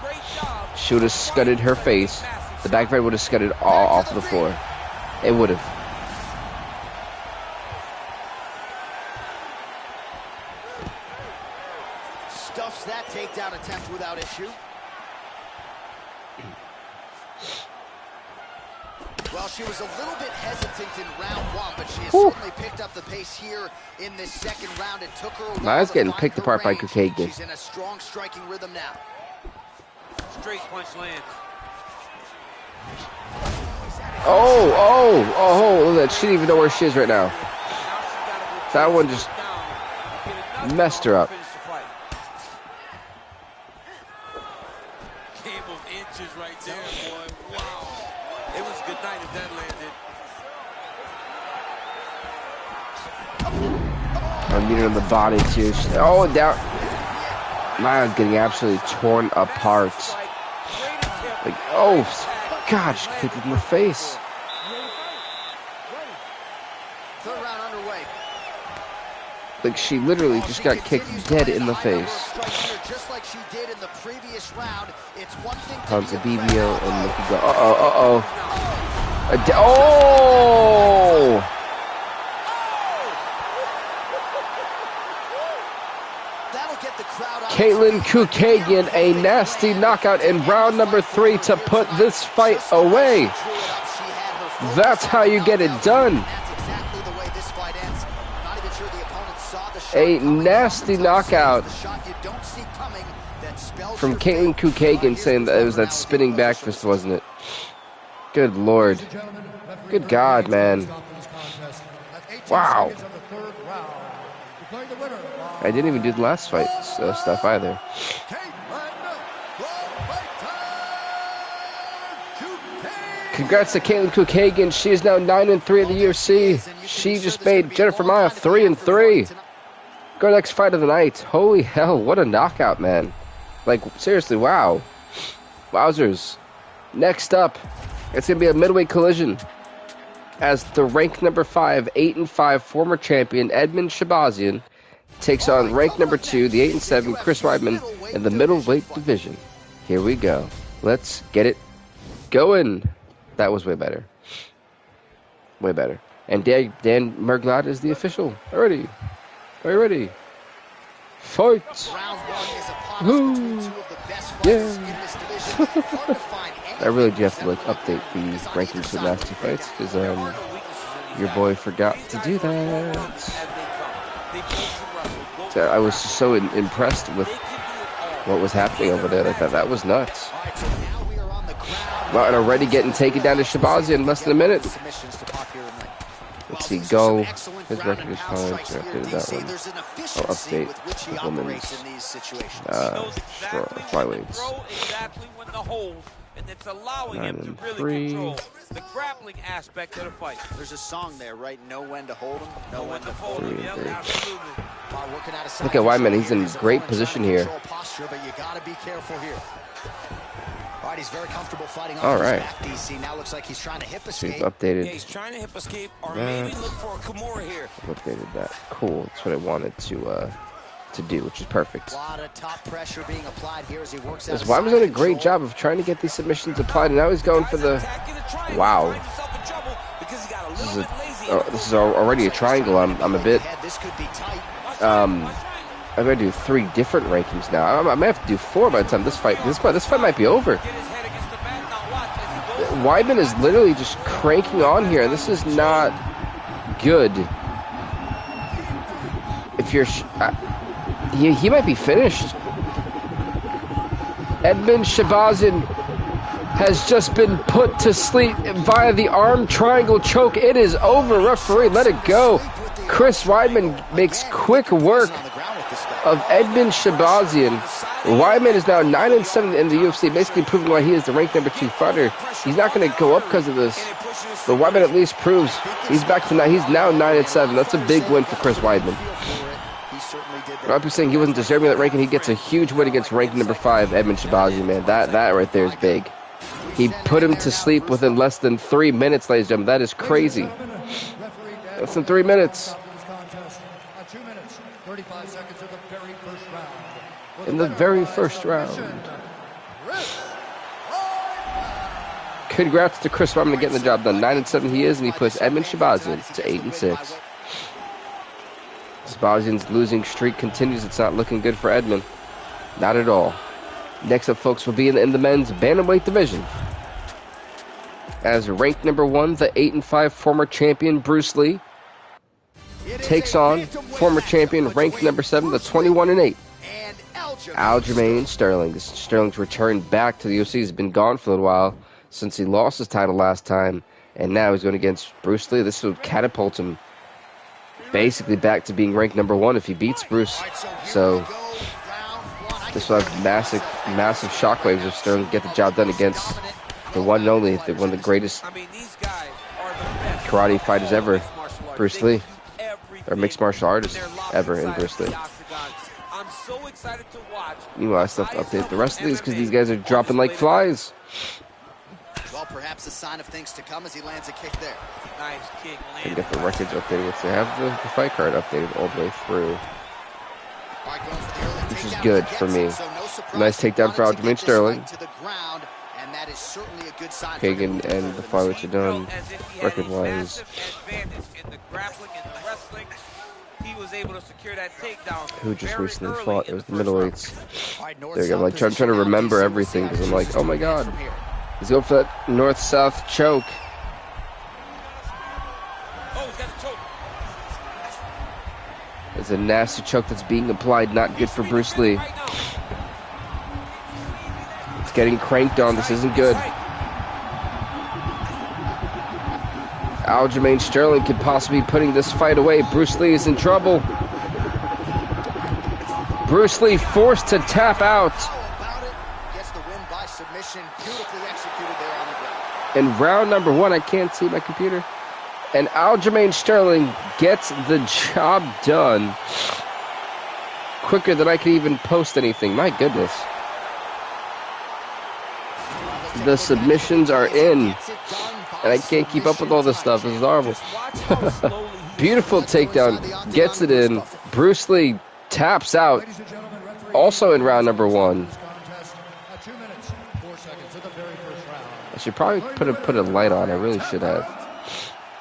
She would have scudded her face. The back right would have scudded all off of the floor. It would have. Stuffs that takedown attempt without issue. Well, she was a little bit hesitant in round 1, but she has certainly picked up the pace here in this second round. It took her a while. Maya's getting picked apart by Kukagin. She's in a strong striking rhythm now. Straight punch lands. Oh, look at that. She didn't even know where she is right now. That one just messed her up. Game of inches right there, boy. Wow. It was good night if that landed. I'm meeting on the body too. Oh, down. Maya's getting absolutely torn apart. Like, oh, God, she kicked it in the face. Third round underway. Like, she literally just got kicked dead in the face. Just like she did in the previous round. It's one thing Tons of BBO and look go. Oh! Caitlin Kukagin, a nasty knockout in round number 3 to put this fight away. That's how you get it done. A nasty knockout from Caitlin Kukagin, saying that it was that spinning back fist, wasn't it? Good Lord. Good God, man. Wow. I didn't even do the last fight stuff either. Congrats to Caitlin Kukagin. She is now 9-3 in the UFC. She just made Jennifer Maia 3-3. Go next fight of the night. Holy hell, what a knockout, man. Like, seriously, wow. Wowzers. Next up, it's going to be a middleweight collision as the rank number 5, 8-5 former champion Edmund Shabazian takes on rank number 2, the 8-7 Chris Weidman in the middleweight division. Here we go. Let's get it going. That was way better. Way better. And Dan Merglot is the official. Already. Are you ready? Fight! Woo! Yeah! I really do have to like update the rankings for the last 2 fights because your boy forgot to do that. I was so impressed with what was happening over there. That was nuts. Wow, and already getting taken down to Shabazian in less than a minute. Let's see, go. His record is fine. So I updated that one. I'll update the women's flyweights. 9 and 3. The grappling aspect of the fight. There's a song there, right? Know when to hold him, know when to fold him. Look at Weidman. He's in great position here. Posture, but you got to be careful here. All right, he's very comfortable fighting all right. Back, DC. Now looks like he's trying to hip escape. He's updated. Yeah, he's trying to hip escape or maybe look for a Kimura here. I've updated that. Cool. That's what I wanted to do, which is perfect. A lot of top pressure being applied here as he works out. Weidman's done a great job of trying to get these submissions applied, and now he's going for the. Wow. This is already a triangle. I'm a bit. I'm gonna do 3 different rankings now. I may have to do 4 by the time this fight might be over. Weidman is literally just cranking on here. This is not good. If you're, he might be finished. Edmund Shabazian has just been put to sleep via the arm triangle choke. It is over. Referee, let it go. Chris Weidman makes quick work of Edmund Shabazian. Weidman is now 9 and 7 in the UFC, basically proving why he is the ranked number 2 fighter. He's not going to go up because of this, but Weidman at least proves he's back to 9. He's now 9 and 7. That's a big win for Chris Weidman. I'd be saying he wasn't deserving of that ranking. He gets a huge win against ranked number 5 Edmund Shabazian. Man, that right there is big. He put him to sleep within less than 3 minutes, ladies and gentlemen. That is crazy. Less than 3 minutes. 2 minutes, 35 seconds of the very first round. In the very first round. Congrats to Chris Weidman getting the job done. 9 and 7 he is, and he puts Edmund Shabazian to 8 and 6. Shabazian's losing streak continues. It's not looking good for Edmund. Not at all. Next up, folks, will be in the men's bantamweight division. As ranked number 1, the 8 and 5 former champion Bruce Lee takes on former champion ranked number 7, the 21 and 8. Aljamain Sterling. Sterling's return back to the UFC. He's been gone for a little while since he lost his title last time, and now he's going against Bruce Lee. This would catapult him basically back to being ranked number 1 if he beats Bruce. So this will have massive shockwaves if Sterling get the job done against the one and only, one of the greatest karate fighters ever, Bruce Lee, or mixed martial artist ever in Bruce Lee. Meanwhile, I still have to update the rest of these because these guys are dropping like flies. Well, perhaps a sign of things to come as he lands a kick there. Nice kick. And get the records updated, which they have the fight card updated all the way through. Which is good for me. Nice takedown for Aljamain Sterling. Kagan and the flyweights are done record-wise. Who just recently fought? It was the middleweights. There you go. I'm like trying to remember everything because I'm like, oh my god. He's going for that north-south choke. There's a nasty choke that's being applied. Not good for Bruce Lee. It's getting cranked on. This isn't good. Aljamain Sterling could possibly be putting this fight away. Bruce Lee is in trouble. Bruce Lee forced to tap out. In round number 1, I can't see my computer. And Aljamain Sterling gets the job done quicker than I could even post anything. My goodness. The submissions are in. And I can't keep up with all this stuff. This is horrible. Beautiful takedown. Gets it in. Bruce Lee taps out. Also in round number 1. I should probably put a light on. I really should have.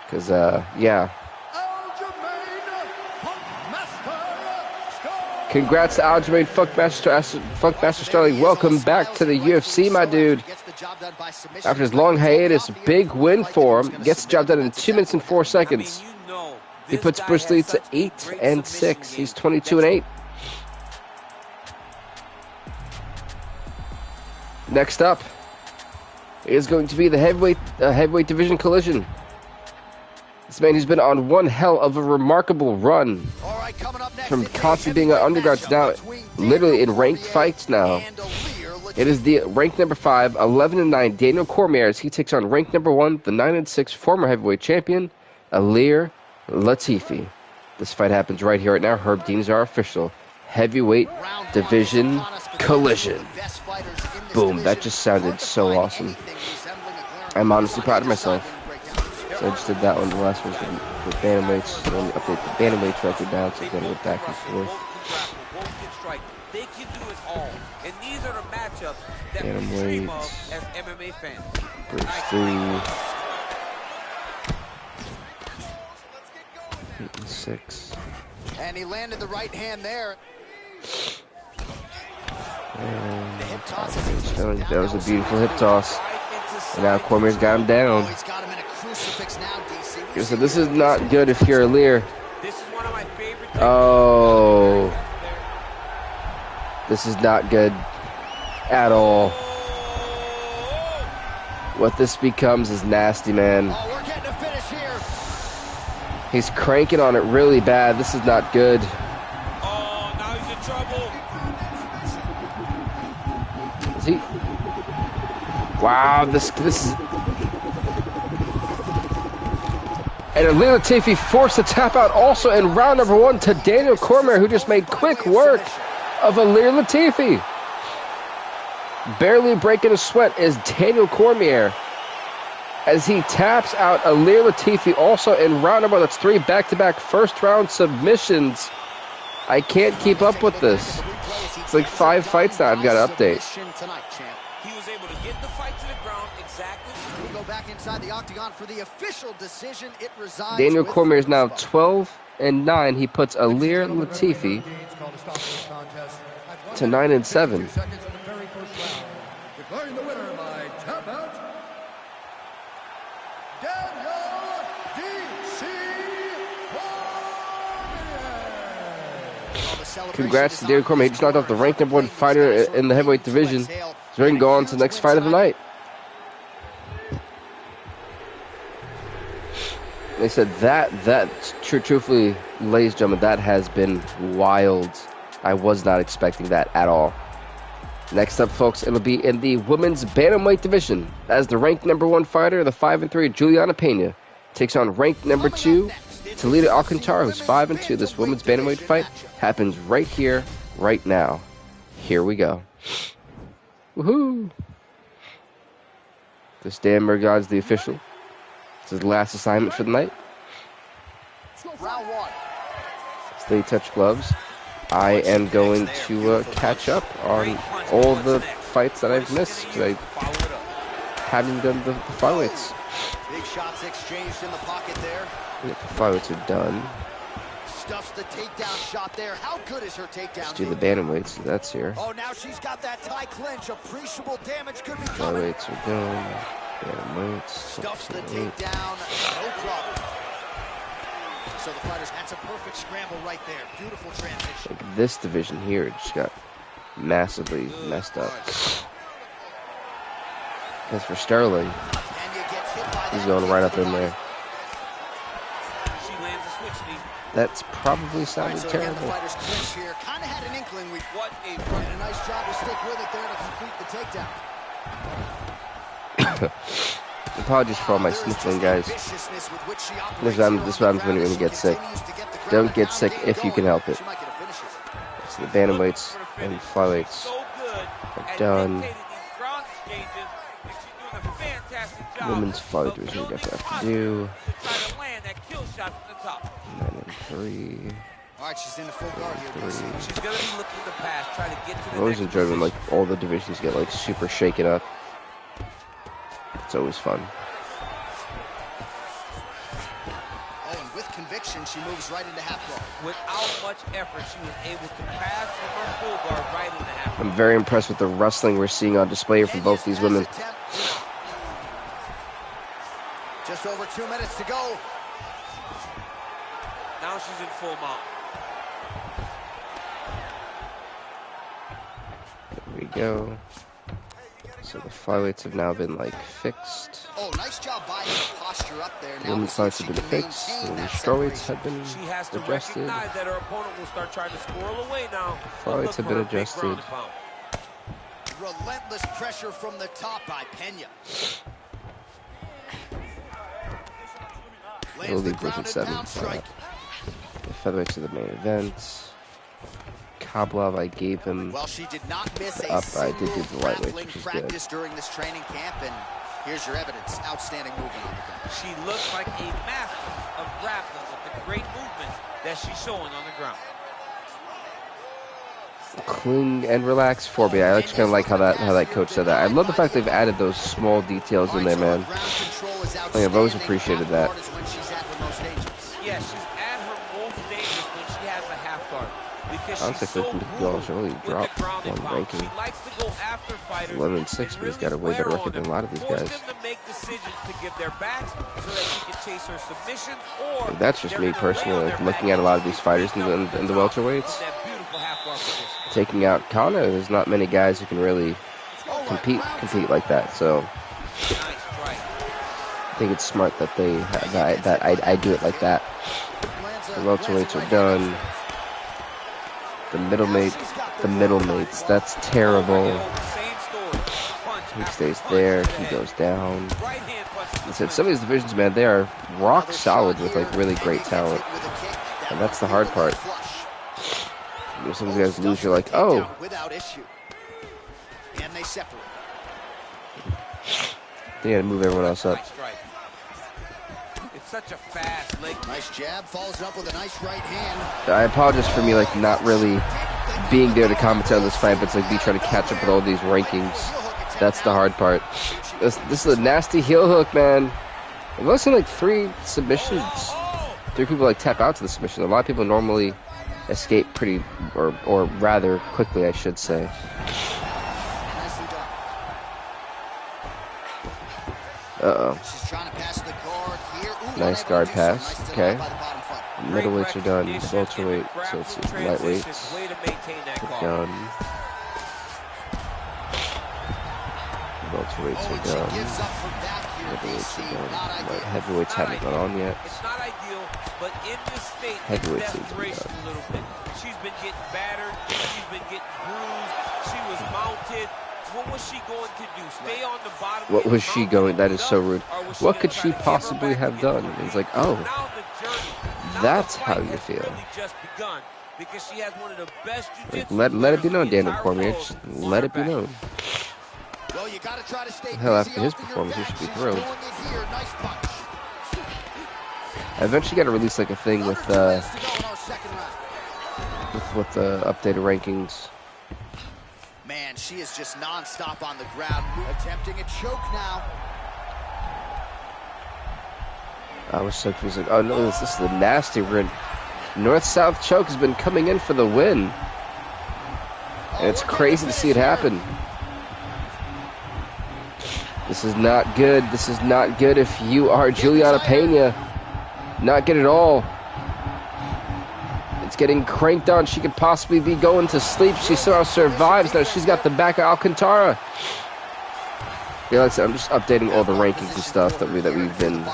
Because, yeah. Congrats to Aljamain Funkmaster Sterling. Welcome back to the UFC, my dude. After his long hiatus, big win for him. Gets the job done in 2 minutes and 4 seconds. He puts Bruce Lee to 8 and 6. He's 22 and 8. Next up is going to be the heavyweight division collision. This man who's been on one hell of a remarkable run. From constantly being an underdog to now literally in ranked fights now. It is the ranked number 5, 11-9 Daniel Cormier as he takes on ranked number 1, the 9-6 former heavyweight champion, Ilir Latifi. This fight happens right here, right now. Herb Dean is our official heavyweight division collision. Boom, that just sounded so awesome. I'm honestly proud of myself. So I just did that one. The last one's with bantamweights. So let me update the bantamweights record down so I'm going to go back and forth. They can do it all. And these are the matchups that we dream of as MMA fans. Bruce 3. 8 and 6. And he landed the right hand there. And that was a beautiful hip toss. And now Cormier's got him down. So this is not good if you're Ilir. Oh. This is not good at all. What this becomes is nasty, man. He's cranking on it really bad. This is not good. Oh, now he's in trouble. Is he? Wow, this is. And Ilir Latifi forced to tap out also in round number 1 to Daniel Cormier, who just made quick work of Ilir Latifi. Barely breaking a sweat is Daniel Cormier as he taps out Ilir Latifi also in round number, that's 3 back-to-back first-round submissions. I can't keep up with this. It's like 5 fights now I've got to update. He was able to get the fight to the ground exactly. We go back inside the octagon for the official decision. It resides. Daniel Cormier is now 12-9. He puts Ilir Latifi to 9-7. Declaring the winner by tap out, Daniel D.C. Cormier. Congrats to Daniel Cormier. He just knocked off the ranked number 1 fighter in the heavyweight division. So we can go on to the next fight of the night. They said truthfully, ladies and gentlemen, that has been wild. I was not expecting that at all. Next up, folks, it'll be in the women's bantamweight division as the ranked number 1 fighter, the 5-3 Juliana Pena, takes on ranked number 2 Talita Alcantara, who's 5-2. This women's bantamweight fight happens right here, right now. Here we go. Woohoo! This Dan Murgad's the official. It's his last assignment for the night. Round 1. Stay touch gloves. I am going to catch up on all the fights that I've missed because I haven't done the flyweights. Big shots exchanged in the pocket there. The flyweights are done. Stuffs the takedown shot there. How good is her takedown? Let's do the bantamweights. So that's here. Oh, now she's got that tie clinch. Appreciable damage could be coming. Flyweights are done. Bantamweights. Stuffs the takedown. No problem. So the fighters, that's a perfect scramble right there. Beautiful transition. Like this division here just got massively messed up. As for Sterling, he's going right up in there. She lands a switch knee. That's probably sounded terrible. The fighters clinch here. Kind of had an inkling. What a And a nice job to stick with it there to complete the takedown. Apologies for all my sniffling, guys. This is what happens when you get sick. Don't get sick if you can help it. So the bantamweights and flyweights are done. Women's flyweight division, we definitely have to do. 9-3. All right, she's in the full guard here. She's going to be looking to pass, try to get to the I always enjoy when like all the divisions get like super shaken up. It's always fun. Oh, and with conviction, she moves right into half guard. Without much effort, she was able to pass from her full guard right into half guard. I'm very impressed with the wrestling we're seeing on display here from both these women. Just over 2 minutes to go. Now she's in full mount. we go. So the flyweights have now been like fixed. Oh, nice job by his posture up there. The women's flyweights have been fixed. The strawweights have been She has to adjusted. recognize that her opponent will start trying to squirrel away now. Flyweights have been adjusted. Relentless pressure from the top by Pena. We'll leave Division 7. The featherweights are the main event. Koblov, I gave him Well, she did not miss a up. I did do the lightweight, grappling which is practice during this training camp, and here's your evidence. Outstanding movement on the ground. She looks like a master of grappling with the great movement that she's showing on the ground. Cling and relax 4B. I actually kind of like how that coach said that. I love the fact they've added those small details in there, man. I've always appreciated that. Yeah, she's at her most dangerous when she has a half guard. Because I was expecting to really drop one ranking. She likes to go after fighters. 11-6, but he's got a way better record than a lot of these guys. Force them to make decisions to give their backs so that she can chase her submission, or that's just me personally, like, looking at a lot of these fighters in the welterweights. Taking out Kana, there's not many guys who can really compete like that. So I think it's smart that I do it like that. The welterweights are done. The middlemates, that's terrible. He stays there, he goes down. I said, some of these divisions, man, they are rock solid with like really great talent. And that's the hard part. You know, some of these guys lose, you're like, oh. They gotta move everyone else up. Such a fast leg. Nice jab, follows up with a nice right hand. I apologize for me like not really being there to commentate on this fight, but it's like me trying to catch up with all these rankings. That's the hard part. This is a nasty heel hook, man. I've only seen like 3 submissions. 3 people like tap out to the submission. A lot of people normally escape pretty, or rather quickly, I should say. Uh-oh. Nice guard pass. Okay. Middleweights are done. Welterweight, so it's lightweights. Done. Welterweights are done. Middleweights are done. Light heavyweights haven't gone on yet. Heavyweights need to be done. She's been getting battered. She's been getting bruised. She was mounted. What was she going to do? Stay on the bottom? What was she going? That is so rude. What could she possibly have done? It's like, oh, that's how you feel. Like, let it be known, Daniel Cormier. Just let it be known. Hell, after his performance, he should be thrilled. I eventually got to release like a thing with the updated rankings. Man, she is just non-stop on the ground, attempting a choke now. I was so confused. Like, oh no, this is the nasty run. North-South choke has been coming in for the win. And it's crazy to see it happen. This is not good. This is not good if you are Juliana Pena. Not good at all. It's getting cranked on. She could possibly be going to sleep. She somehow survives. Now she's got the back of Alcantara. Yeah, like I said, I'm just updating all the rankings and stuff that we've been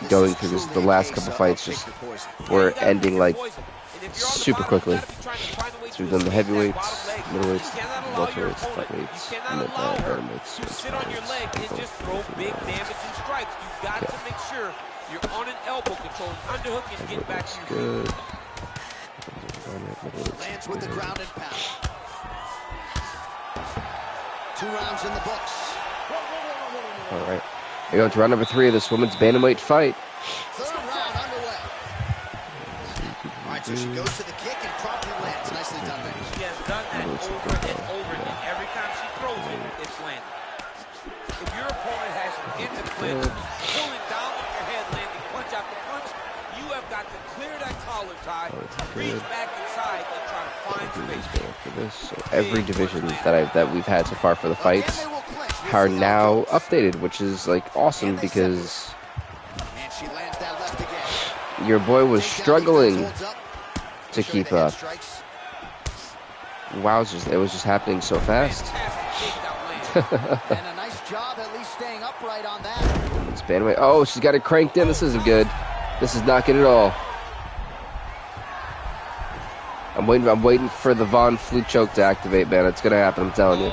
going through. The last couple fights just were ending like super quickly. So we've done the heavyweights, middleweights, welterweights, lightweights, and then bantamweights. Sit on your leg and just throw big damaging strikes. You've got to make sure you're on an elbow control, underhook, and get back to your feet. Lands with the ground and pound. 2 rounds in the books. All right. We go to round number 3 of this women's bantamweight fight. 3rd round underway. All right, so she goes to the kick and promptly lands. Nicely done there. She has done that over and over again. Every time she throws it, it's landing. If your opponent has you in the clinch, pulling down on your head, landing punch after punch, you have got to clear that collar tie, reach back inside, and try to find space. So every division that we've had so far for the fights are now updated, which is like awesome because your boy was struggling to keep up. Wowzers, it was just happening so fast. And a nice job at least staying upright on that. It's Bantamweight. Oh, she's got it cranked in. This isn't good. This is not good at all. I'm waiting for the Von Flue choke to activate, man. It's gonna happen, I'm telling you.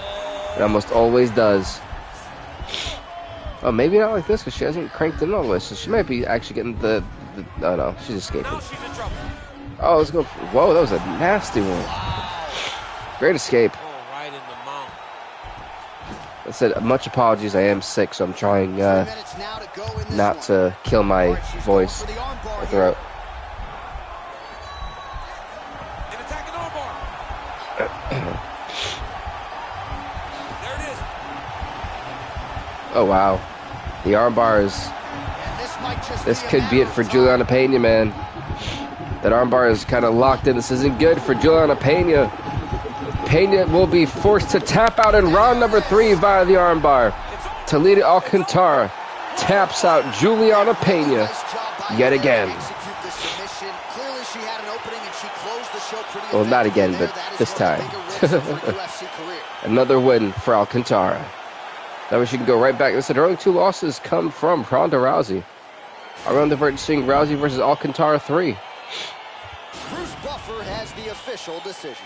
It almost always does. Oh, maybe not like this, because she hasn't cranked in all the way, so she might be actually getting the oh no, she's escaping. Oh, let's go. Whoa, that was a nasty one. Great escape. I said, much apologies, I am sick, so I'm trying not to kill my voice or throat. Oh, wow. The arm bars. This could be it for Juliana Pena, man. That arm bar is kind of locked in. This isn't good for Juliana Pena. Pena will be forced to tap out in round number 3 via the arm bar. Talita Alcantara taps out Juliana Pena yet again. Well, not again, but this time. Another win for Alcantara. That way she can go right back. Listen, her only 2 losses come from Ronda Rousey. Around the verge seeing Rousey versus Alcantara 3. Bruce Buffer has the official decision.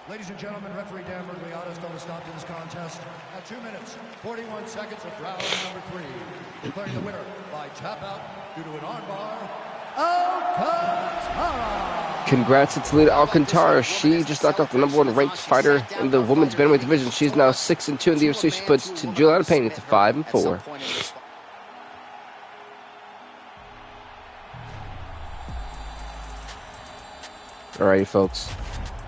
Ladies and gentlemen, referee Dan Mergliata has called a stop to this contest at 2 minutes, 41 seconds of round number 3. Declaring the winner by tap out due to an armbar, Alcantara. Congrats to Talita Alcantara. She just knocked off the #1 ranked fighter in the women's bantamweight division. She's now 6-2 in the UFC. She puts to Juliana Pena to 5-4. Alrighty, folks.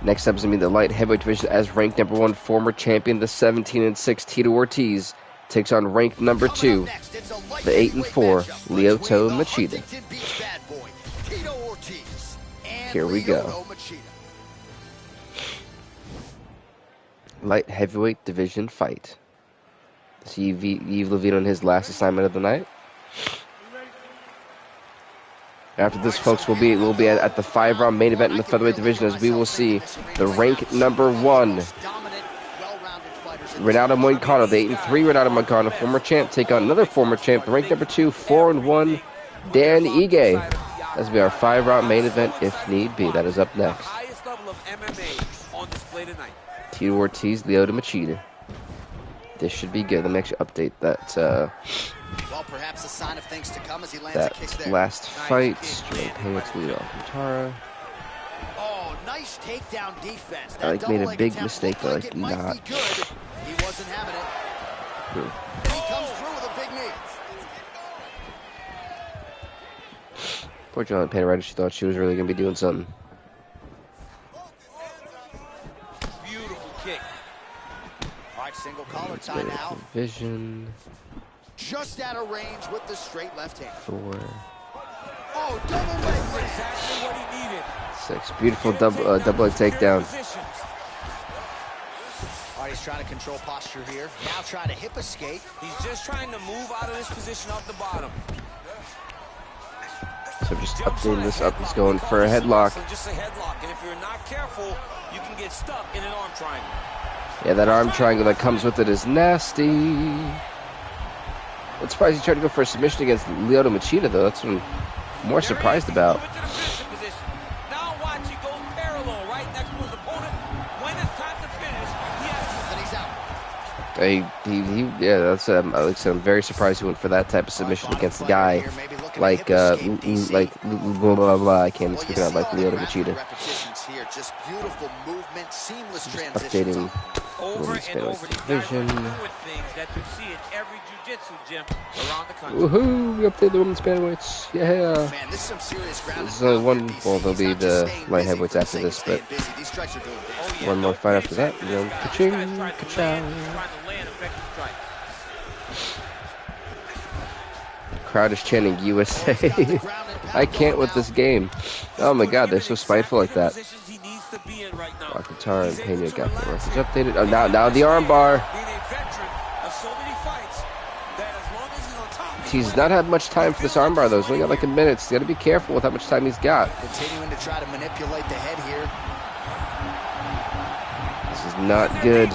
Next up is going to be the light heavyweight division as ranked #1 former champion, the 17-6 Tito Ortiz, takes on ranked #2, the 8-4 Lyoto Machida. Here we go. Light heavyweight division fight. See Yves Levine on his last assignment of the night. After this, folks, we'll be at the 5-round main event in the featherweight division, as we will see the rank #1 Renato Moicano, the 8-3 Renato Moicano, former champ, take on another former champ, the rank #2 4-1 Dan Ige. This will be our 5-round main event if need be. That is up next. Tito Ortiz, Lyoto Machida. This should be good. Let me actually update that. Well, perhaps a sign of things to come as he lands a kick there. Last fight, Pena Talita Alcantara. Oh, nice takedown defense. I made a big mistake, but like not. He wasn't having it. And he comes through with a big knee. Poor Juliana Pena, right? She thought she was really gonna be doing something. Beautiful kick. All right, single collar tie now. Division. Just out of range with the straight left hand. 4. Oh, double leg grab. Exactly what he needed. 6. Beautiful double leg takedown. All right, he's trying to control posture here. Now trying to hip escape. He's just trying to move out of this position off the bottom. So just updating this up. He's going for a headlock. Just a headlock, and if you're not careful, you can get stuck in an arm triangle. Yeah, that arm triangle that comes with it is nasty. I'm surprised he tried to go for a submission against Lyoto Machida, though. That's what I'm more surprised about. Now watch, he goes parallel right next to his opponent. When it's time to finish, he's out. Yeah, that's like I said, I'm very surprised he went for that type of submission against a guy like blah, blah, blah, I can't speak out like Lyoto Machida. Just beautiful movement, seamless transitions. Updating women's featherweight division. Woohoo! We updated the women's bantamweights. Yeah. Man, this is some serious ground. This is one. Well, there'll be the light heavyweights after this, but one more fight after that. And then ka-ching, ka-chow. Crowd is chanting USA. I can't with this game. Oh my God, they're so spiteful like that. Alcantara and Pena got the records updated. Oh, now the armbar. He's not had much time for this armbar though. He's only got like a minute. He's got to be careful with how much time he's got. Continuing to try to manipulate the head here. is not good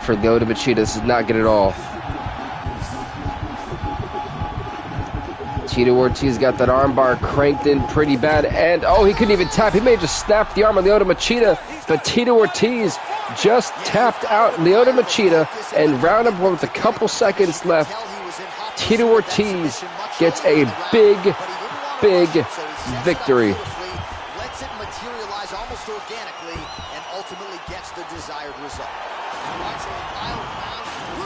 for Lyoto Machida. This is not good at all. Tito Ortiz got that armbar cranked in pretty bad, and oh, he couldn't even tap. He may have just snapped the arm of Lyoto Machida, but Tito Ortiz just tapped out Lyoto Machida, and round number 1 with a couple seconds left, Tito Ortiz gets a big victory. Lets it materialize almost organically and ultimately gets the desired result.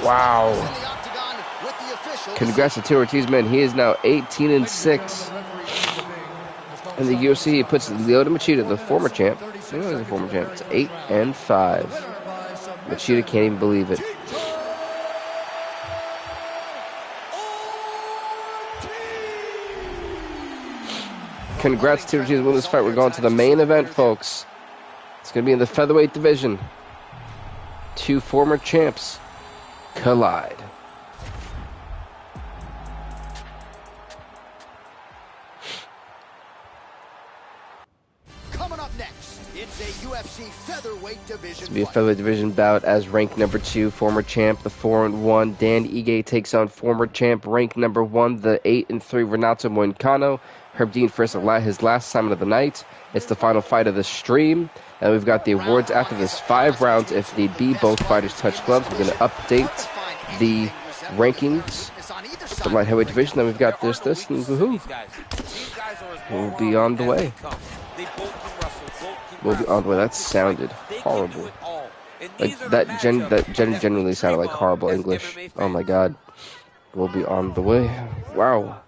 Wow. Congrats to Tito Ortiz, man. He is now 18-6 in the UFC. He puts Lyoto Machida, the former champ. He was a former champ. It's 8-5. Machida can't even believe it. Congrats to Tito Ortiz winning this fight. We're going to the main event, folks. It's going to be in the featherweight division. 2 former champs collide. Coming up next, it's a UFC featherweight division. It's going to be a featherweight division bout as ranked number 2 former champ, the 4-1 Dan Ige takes on former champ, ranked number 1, the 8-3 Renato Moicano. Herb Dean for his last assignment of the night. It's the final fight of the stream. And we've got the awards after this 5 rounds. If need be, both fighters touch gloves. We're going to update the rankings of the light heavyweight division. Then we've got this, and woohoo. We'll be on the way. We'll be on the way. That sounded horrible. Like, that genuinely sounded like horrible English. Oh my god. We'll be on the way. Wow.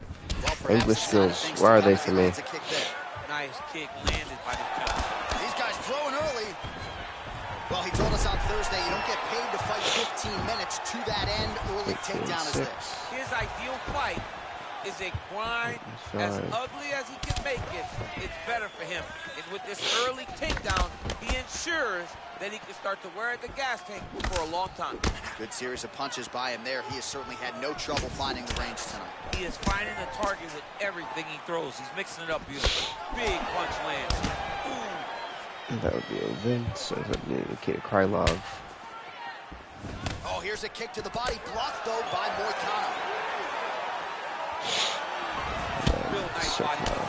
English skills. Where are they for me? Nice kick landed by the judge. These guys throwing early. Well, he told us on Thursday you don't get paid to fight 15 minutes to that end. Early takedown is this. His ideal fight is a grind as ugly as he can make it. It's better for him. And with this early takedown, he ensures that he can start to wear at the gas tank for a long time. Good series of punches by him there. He has certainly had no trouble finding the range tonight. He is finding the target with everything he throws. He's mixing it up beautifully. Big punch lands. Ooh. That would be a Vince. So that would be Nikita Krylov. Oh, here's a kick to the body. Blocked, though, by Moicano. Real nice body land.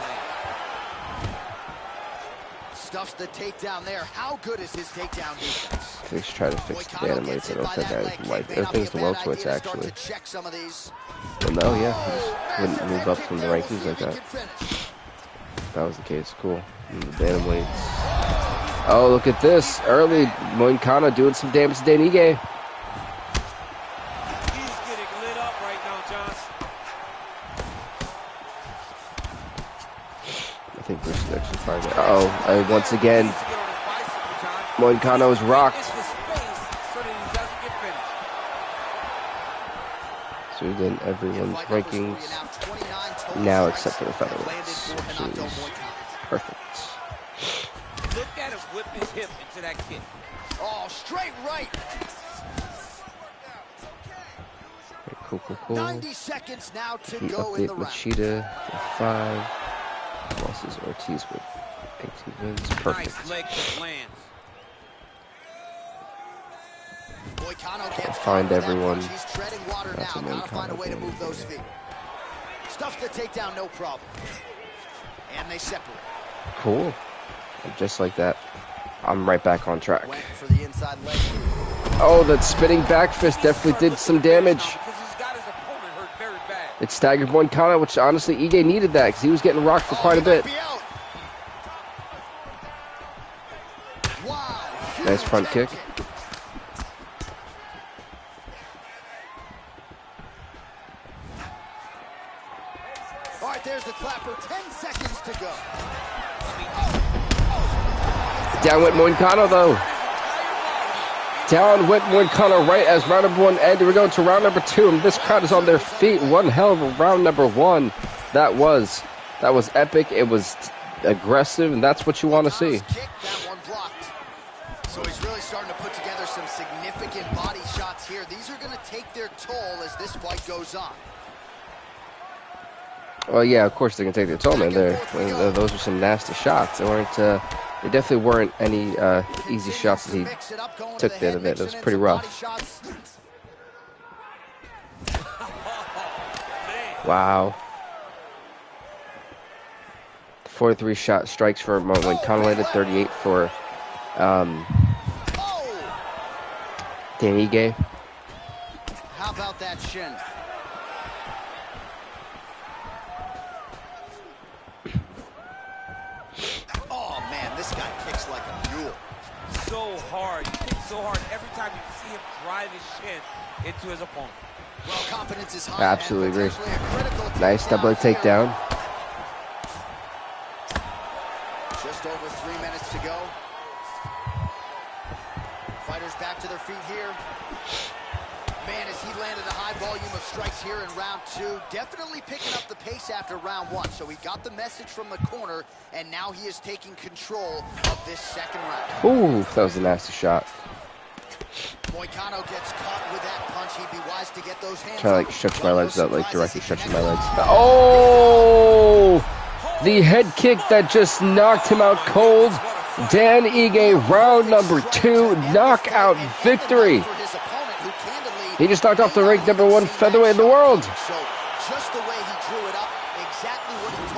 Stuffs the takedown there. How good is his takedown defense? They should try to fix the bantamweights. I don't think that like I think it's the welterweights actually. Well, no, yeah, he just wouldn't move up from the rankings like that. If that was the case, cool. And the bantamweights. Oh, look at this! Early Moicano doing some damage to Dan Ige. He's getting lit up right now, John. I think we should actually find it. Uh-oh, once again, Moicano is rocked. So then everyone's rankings now except for the featherweights, which is perfect. Look at him whip his hip into that kick. Oh, straight right. Okay, cool. 90 seconds now to go Update in the round. Machida with 5. Losses Ortiz with 18 wins. Perfect. Nice leg kick lands. I'll find everyone. He's treading water That's now. a Gotta find a way to Moicano move those feet. Stuffs the takedown, no problem. And they separate. Cool. And just like that, I'm right back on track. Went for the inside leg. Oh, that spinning back fist definitely did some damage. It staggered Moicano, which honestly, Ige needed that because he was getting rocked for quite a bit. Wow. Nice front kick. All right, there's the clapper. 10 seconds to go. Down went Moicano, though. Down went Moicano right as round number 1 ended. We're going to round number 2, and this crowd is on their feet. One hell of a round number 1. That was epic. It was aggressive, and that's what you want to see. That one blocked. So he's really starting to put together some significant body shots here. These are going to take their toll as this fight goes on. Well, yeah, of course they're going to take their toll, man. Those are some nasty shots. They weren't There definitely weren't any easy shots that he took the end of it. It was pretty rough. Wow. 43 shot strikes for Moicano, landed 38 for Dan Ige. How about that shin? Oh man, this guy kicks like a mule. So hard. He kicks so hard every time you see him drive his shin into his opponent. Well, confidence is high. Absolutely agree. Nice double leg takedown. Just over 3 minutes to go. Fighters back to their feet here. Man, as he landed a high volume of strikes here in round 2, definitely picking up the pace after round 1. So he got the message from the corner, and now he is taking control of this second round. Ooh, that was a nasty shot. Moicano gets caught with that punch. He'd be wise to get those hands. Trying to like stretch my legs out, like directly stretching my legs. Oh! The head kick that just knocked him out cold. Dan Ige, round number 2, knockout victory. He just knocked off the ranked #1 featherweight in the world.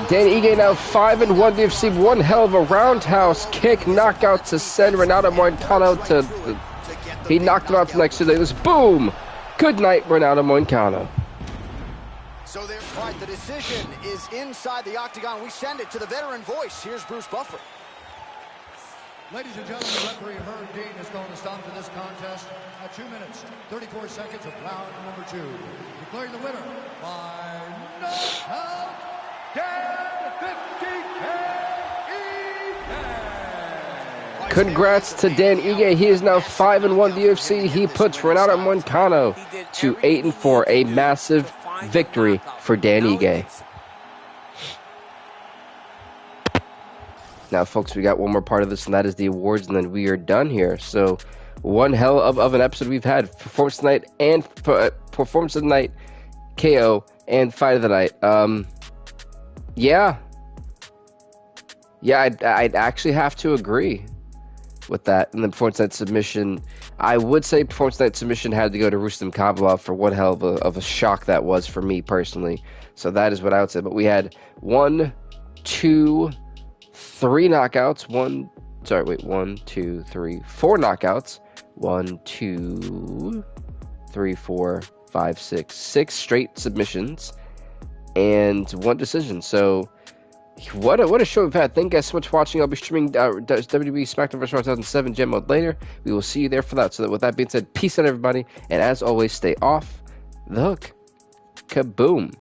Dan Ige now 5-1 UFC. One hell of a roundhouse kick knockout to send Renato Moicano to. He knocked him out the next 2 days. Boom! Good night, Renato Moicano. So there's right. The decision is inside the octagon. We send it to the veteran voice. Here's Bruce Buffer. Ladies and gentlemen, referee Herb Dean is going to stop to this contest at 2 minutes, 34 seconds of round number 2. Declaring the winner by knockout, Dan 50K. Congrats to Dan Ige. He is now 5-1 the UFC. He puts Renato Moicano to 8-4. A massive victory for Dan Ige. Now, folks, we got one more part of this, and that is the awards, and then we are done here. So, one hell of an episode we've had. Performance of the night and performance of the night, KO, and fight of the night. Yeah, I'd actually have to agree with that. And the performance night submission, I would say performance night submission had to go to Rustam Khabilov for one hell of a shock that was for me personally. So that is what I would say. But we had 1, 2, 3 knockouts. 1, 2, 3, 4 knockouts. 1, 2, 3, 4, 5, 6 straight submissions and 1 decision. So what a show we've had. Thank you guys so much for watching. I'll be streaming WWE SmackDown vs. Raw 2007 Gem Mode later. We will see you there for that. So with that being said, peace out everybody, and as always, stay off the hook. Kaboom.